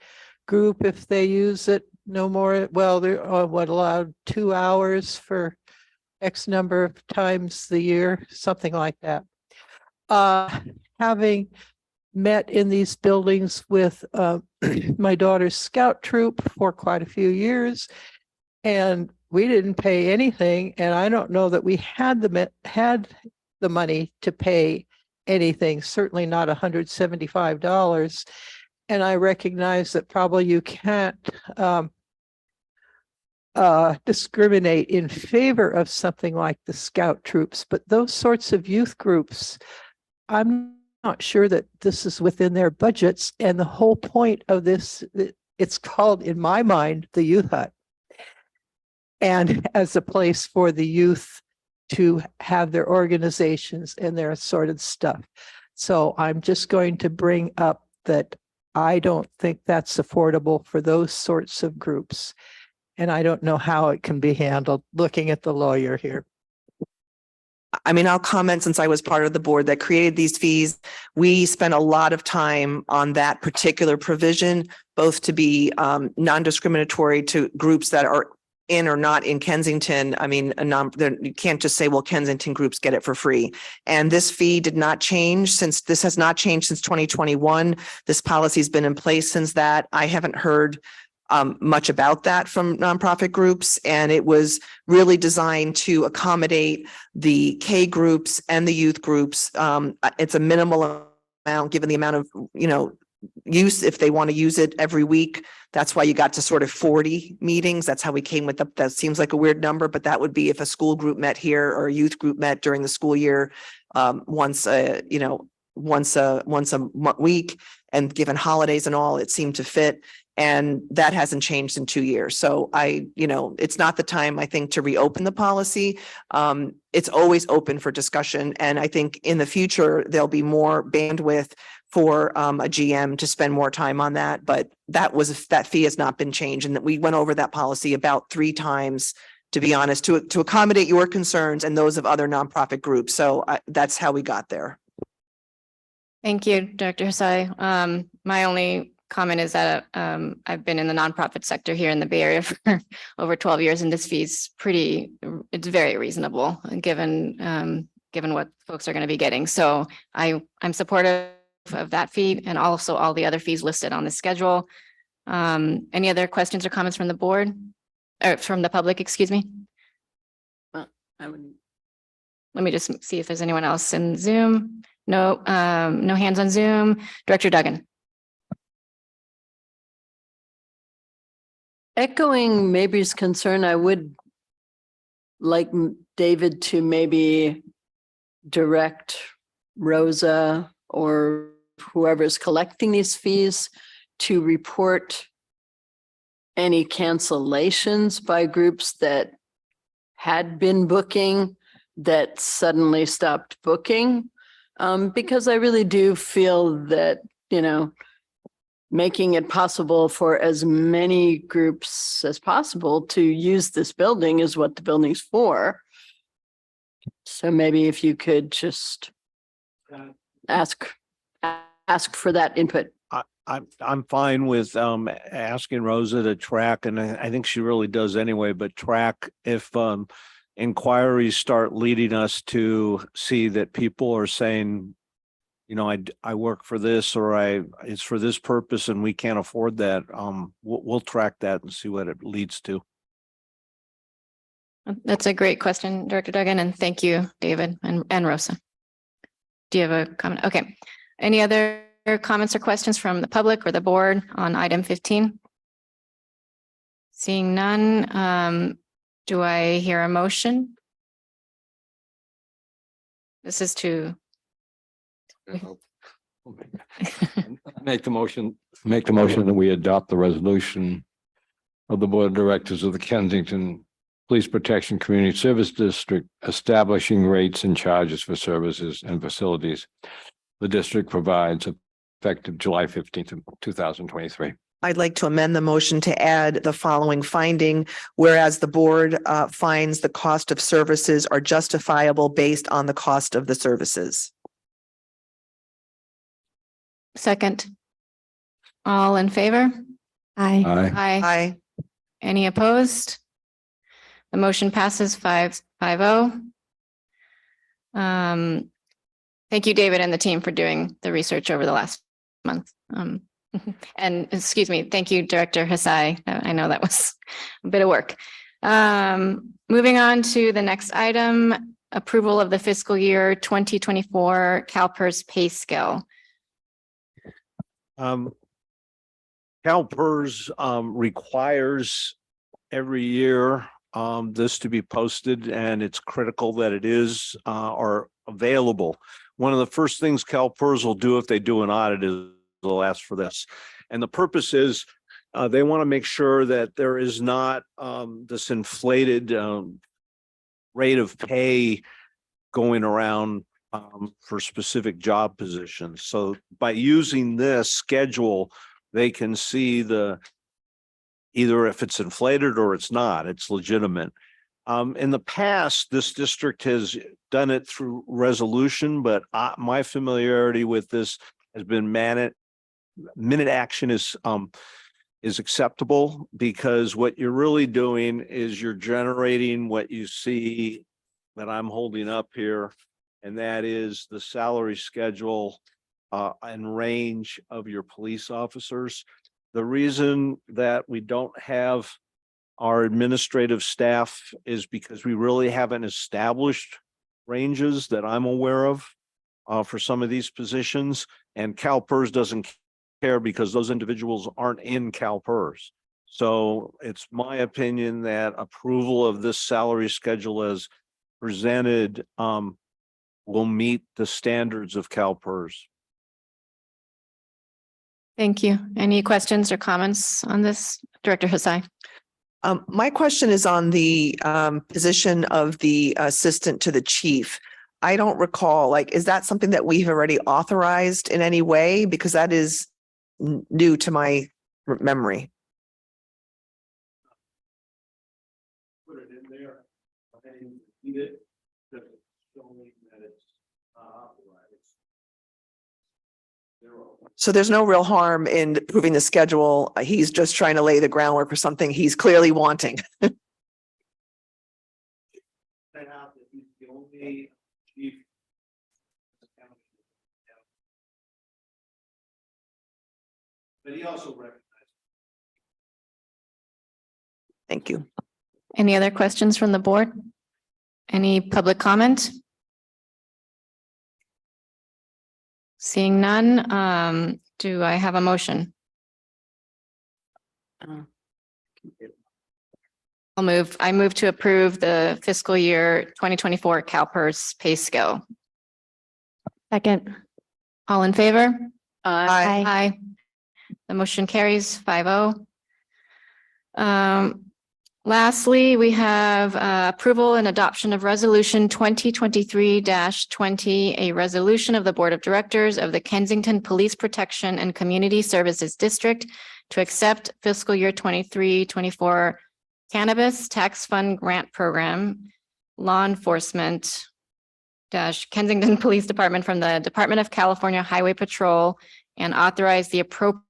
group if they use it no more? Well, they're allowed 2 hours for X number of times the year, something like that. Having met in these buildings with my daughter's scout troop for quite a few years, and we didn't pay anything, and I don't know that we had the money to pay anything, certainly not $175. And I recognize that probably you can't discriminate in favor of something like the scout troops, but those sorts of youth groups, I'm not sure that this is within their budgets. And the whole point of this, it's called, in my mind, the youth hut, and as a place for the youth to have their organizations and their assorted stuff. So I'm just going to bring up that I don't think that's affordable for those sorts of groups. And I don't know how it can be handled, looking at the lawyer here. I mean, I'll comment, since I was part of the board that created these fees. We spent a lot of time on that particular provision, both to be non-discriminatory to groups that are in or not in Kensington. I mean, you can't just say, well, Kensington groups get it for free. And this fee did not change this has not changed since 2021. This policy has been in place since that. I haven't heard much about that from nonprofit groups, and it was really designed to accommodate the K groups and the youth groups. It's a minimal amount given the amount of, use, if they want to use it every week. That's why you got to sort of 40 meetings. That's how we came with that seems like a weird number, but that would be if a school group met here or a youth group met during the school year once a week, and given holidays and all, it seemed to fit. And that hasn't changed in 2 years. So it's not the time, I think, to reopen the policy. It's always open for discussion. And I think in the future, there'll be more bandwidth for a GM to spend more time on that. But that fee has not been changed. And that we went over that policy about 3 times, to be honest, to accommodate your concerns and those of other nonprofit groups. So that's how we got there. Thank you, Dr. Hasai. My only comment is that I've been in the nonprofit sector here in the Bay Area for over 12 years, and this fee's it's very reasonable given what folks are going to be getting. So I'm supportive of that fee and also all the other fees listed on the schedule. Any other questions or comments from the board or from the public, excuse me? I would. Let me just see if there's anyone else in Zoom. No, no hands on Zoom. Director Duggan. Echoing Mabry's concern, I would like David to maybe direct Rosa or whoever's collecting these fees to report any cancellations by groups that had been booking that suddenly stopped booking. Because I really do feel that, making it possible for as many groups as possible to use this building is what the building's for. So maybe if you could just ask for that input. I'm fine with asking Rosa to track, and I think she really does anyway, but track if inquiries start leading us to see that people are saying, I work for this, or it's for this purpose and we can't afford that. We'll track that and see what it leads to. That's a great question, Director Duggan, and thank you, David and Rosa. Do you have a comment? Okay. Any other comments or questions from the public or the board on item 15? Seeing none, do I hear a motion? This is to Make the motion that we adopt the resolution of the Board of Directors of the Kensington Police Protection Community Service District establishing rates and charges for services and facilities the district provides effective July 15th, 2023. I'd like to amend the motion to add the following finding, whereas the board finds the cost of services are justifiable based on the cost of the services. second. All in favor? Aye. Aye. Aye. Aye. Any opposed? The motion passes 5-0. Thank you, David and the team for doing the research over the last month. And excuse me, thank you, Director Hasai. I know that was a bit of work. Moving on to the next item, approval of the fiscal year 2024 CalPERS pay scale. CalPERS requires every year this to be posted, and it's critical that it is or available. One of the first things CalPERS will do if they do an audit is they'll ask for this. And the purpose is they want to make sure that there is not this inflated rate of pay going around for specific job positions. So by using this schedule, they can see either if it's inflated or it's not, it's legitimate. In the past, this district has done it through resolution, but my familiarity with this has been minute action is acceptable, because what you're really doing is you're generating what you see that I'm holding up here, and that is the salary schedule and range of your police officers. The reason that we don't have our administrative staff is because we really haven't established ranges that I'm aware of for some of these positions, and CalPERS doesn't care because those individuals aren't in CalPERS. So it's my opinion that approval of this salary schedule as presented will meet the standards of CalPERS. Thank you. Any questions or comments on this, Director Hasai? My question is on the position of the assistant to the chief. I don't recall, is that something that we've already authorized in any way? Because that is new to my memory. Put it in there. Showing that it's authorized. So there's no real harm in approving the schedule. He's just trying to lay the groundwork for something he's clearly wanting. But he also recognized. Thank you. Any other questions from the board? Any public comment? Seeing none, do I have a motion? I move to approve the fiscal year 2024 CalPERS pay scale. Second. All in favor? Aye. Aye. The motion carries 5-0. Lastly, we have approval and adoption of resolution 2023-20, a resolution of the Board of Directors of the Kensington Police Protection and Community Services District to accept fiscal year 23-24 cannabis tax fund grant program, law enforcement Kensington Police Department from the Department of California Highway Patrol, and authorize the appropriate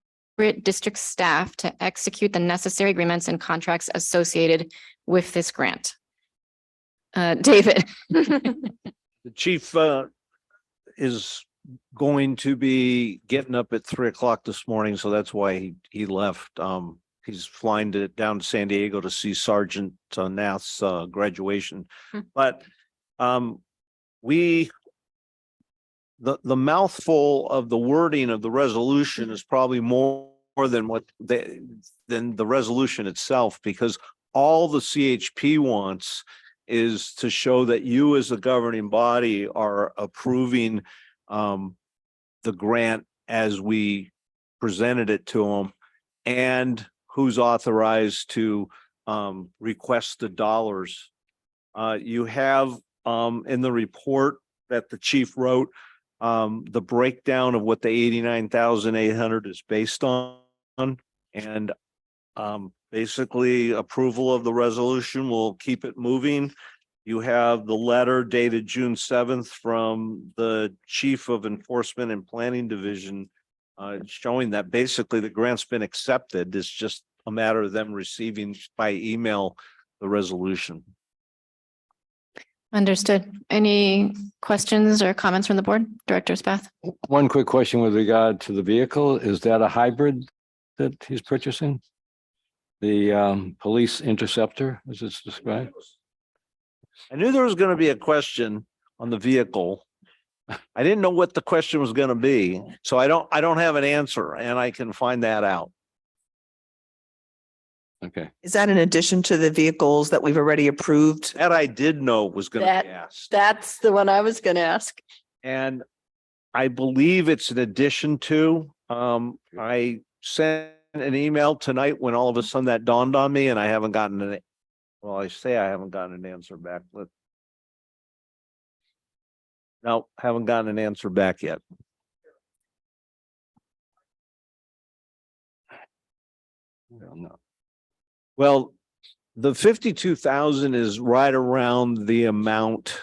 district staff to execute the necessary agreements and contracts associated with this grant. David. The chief is going to be getting up at 3:00 this morning, so that's why he left. He's flying down to San Diego to see Sergeant Nath's graduation. But the mouthful of the wording of the resolution is probably more than than the resolution itself, because all the CHP wants is to show that you as a governing body are approving the grant as we presented it to them, and who's authorized to request the dollars. You have in the report that the chief wrote the breakdown of what the 89,800 is based on, and basically approval of the resolution will keep it moving. You have the letter dated June 7th from the Chief of Enforcement and Planning Division showing that basically the grant's been accepted. It's just a matter of them receiving by email the resolution. Understood. Any questions or comments from the board? Director Spath? One quick question with regard to the vehicle. Is that a hybrid that he's purchasing? The police interceptor, as it's described? I knew there was going to be a question on the vehicle. I didn't know what the question was going to be, so I don't have an answer, and I can find that out. Okay. Is that in addition to the vehicles that we've already approved? That I did know was going to be asked. That's the one I was going to ask. And I believe it's in addition to, I sent an email tonight when all of a sudden that dawned on me, and I haven't gotten I haven't gotten an answer back. No, haven't gotten an answer back yet. No. Well, the 52,000 is right around the amount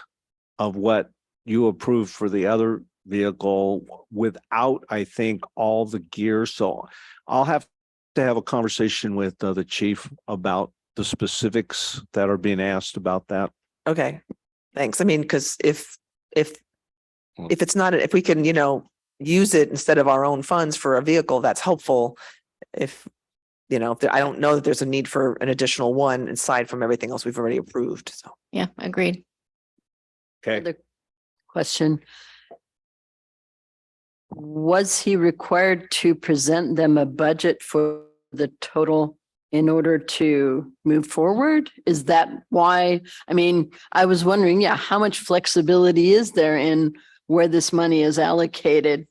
of what you approved for the other vehicle without, I think, all the gear. So I'll have to have a conversation with the chief about the specifics that are being asked about that. Okay, thanks. I mean, because if it's not, if we can, use it instead of our own funds for a vehicle, that's helpful. If I don't know that there's a need for an additional one aside from everything else we've already approved. So Yeah, agreed. Okay. Other question. Was he required to present them a budget for the total in order to move forward? Is that why? I mean, I was wondering, how much flexibility is there in where this money is allocated?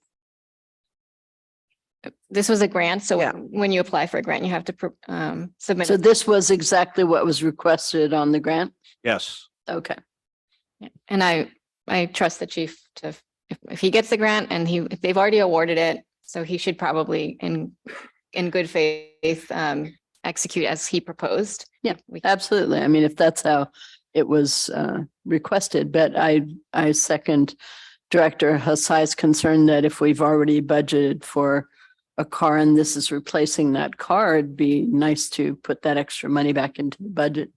This was a grant, so Yeah. when you apply for a grant, you have to submit. So this was exactly what was requested on the grant? Yes. Okay. Yeah. And I trust the chief to, if he gets the grant and if they've already awarded it, so he should probably in good faith execute as he proposed. Yeah, We- absolutely. I mean, if that's how it was requested, but I second Director Hassai is concerned that if we've already budgeted for a car and this is replacing that car, it'd be nice to put that extra money back into the budget.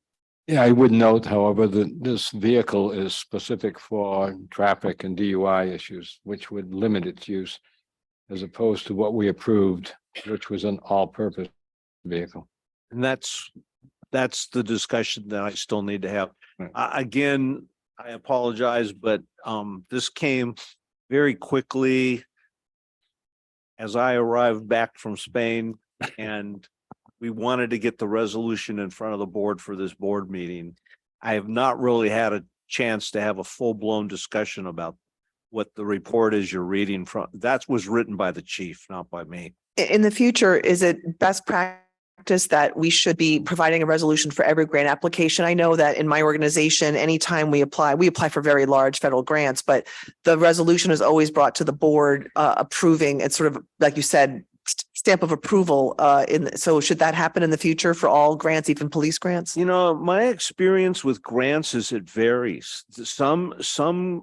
Yeah, I would note, however, that this vehicle is specific for traffic and DUI issues, which would limit its use as opposed to what we approved, which was an all-purpose vehicle. And that's the discussion that I still need to have. Right. Again, I apologize, but this came very quickly as I arrived back from Spain, and we wanted to get the resolution in front of the board for this board meeting. I have not really had a chance to have a full-blown discussion about what the report is you're reading from. That was written by the chief, not by me. In the future, is it best practice that we should be providing a resolution for every grant application? I know that in my organization, anytime we apply for very large federal grants, but the resolution is always brought to the board approving. It's sort of, like you said, stamp of approval. So should that happen in the future for all grants, even police grants? You know, my experience with grants is it varies. Some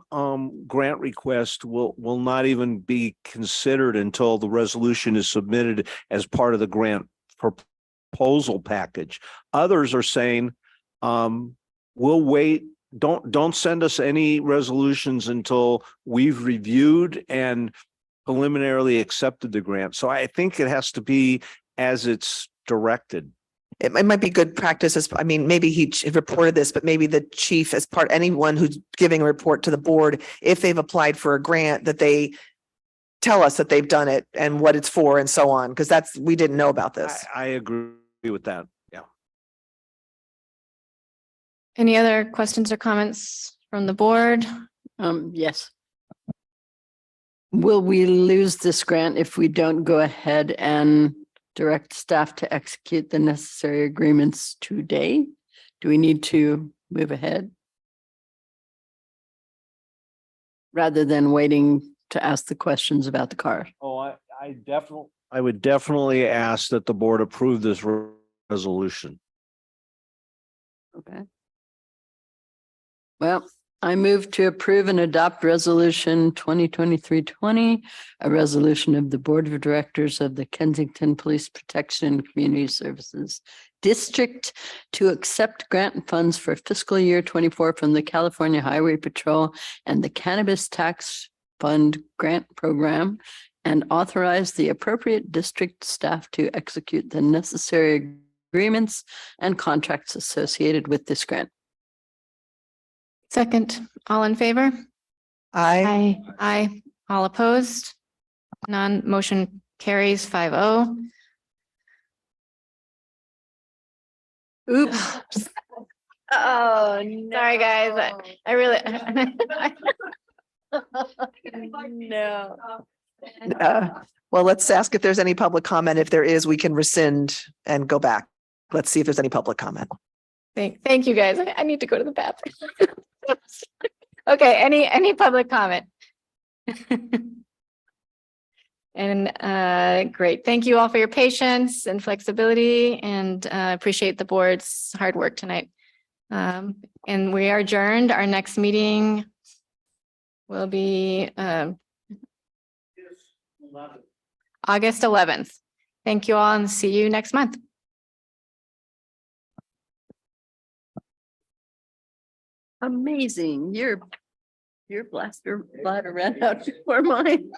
grant request will not even be considered until the resolution is submitted as part of the grant proposal package. Others are saying, we'll wait. Don't send us any resolutions until we've reviewed and preliminarily accepted the grant. So I think it has to be as it's directed. It might be good practice. I mean, maybe he reported this, but maybe the chief, as part, anyone who's giving a report to the board, if they've applied for a grant, that they tell us that they've done it and what it's for and so on, because we didn't know about this. I agree with that. Yeah. Any other questions or comments from the board? Yes. Will we lose this grant if we don't go ahead and direct staff to execute the necessary agreements today? Do we need to move ahead? Rather than waiting to ask the questions about the car? Oh, I would definitely ask that the board approve this resolution. Okay. Well, I move to approve and adopt resolution 2023-20, a resolution of the Board of Directors of the Kensington Police Protection and Community Services District to accept grant funds for fiscal year 24 from the California Highway Patrol and the Cannabis Tax Fund Grant Program, and authorize the appropriate district staff to execute the necessary agreements and contracts associated with this grant. Second, all in favor? I Aye. All opposed? None. Motion carries 5-0. Oops. Oh, sorry, guys. I really. No. well, let's ask if there's any public comment. If there is, we can rescind and go back. Let's see if there's any public comment. Thank you, guys. I need to go to the bathroom. Okay, any public comment? And great. Thank you all for your patience and flexibility, and appreciate the board's hard work tonight. And we are adjourned. Our next meeting will be August 11th. Thank you all and see you next month. Amazing. Your blaster bladder ran out before mine.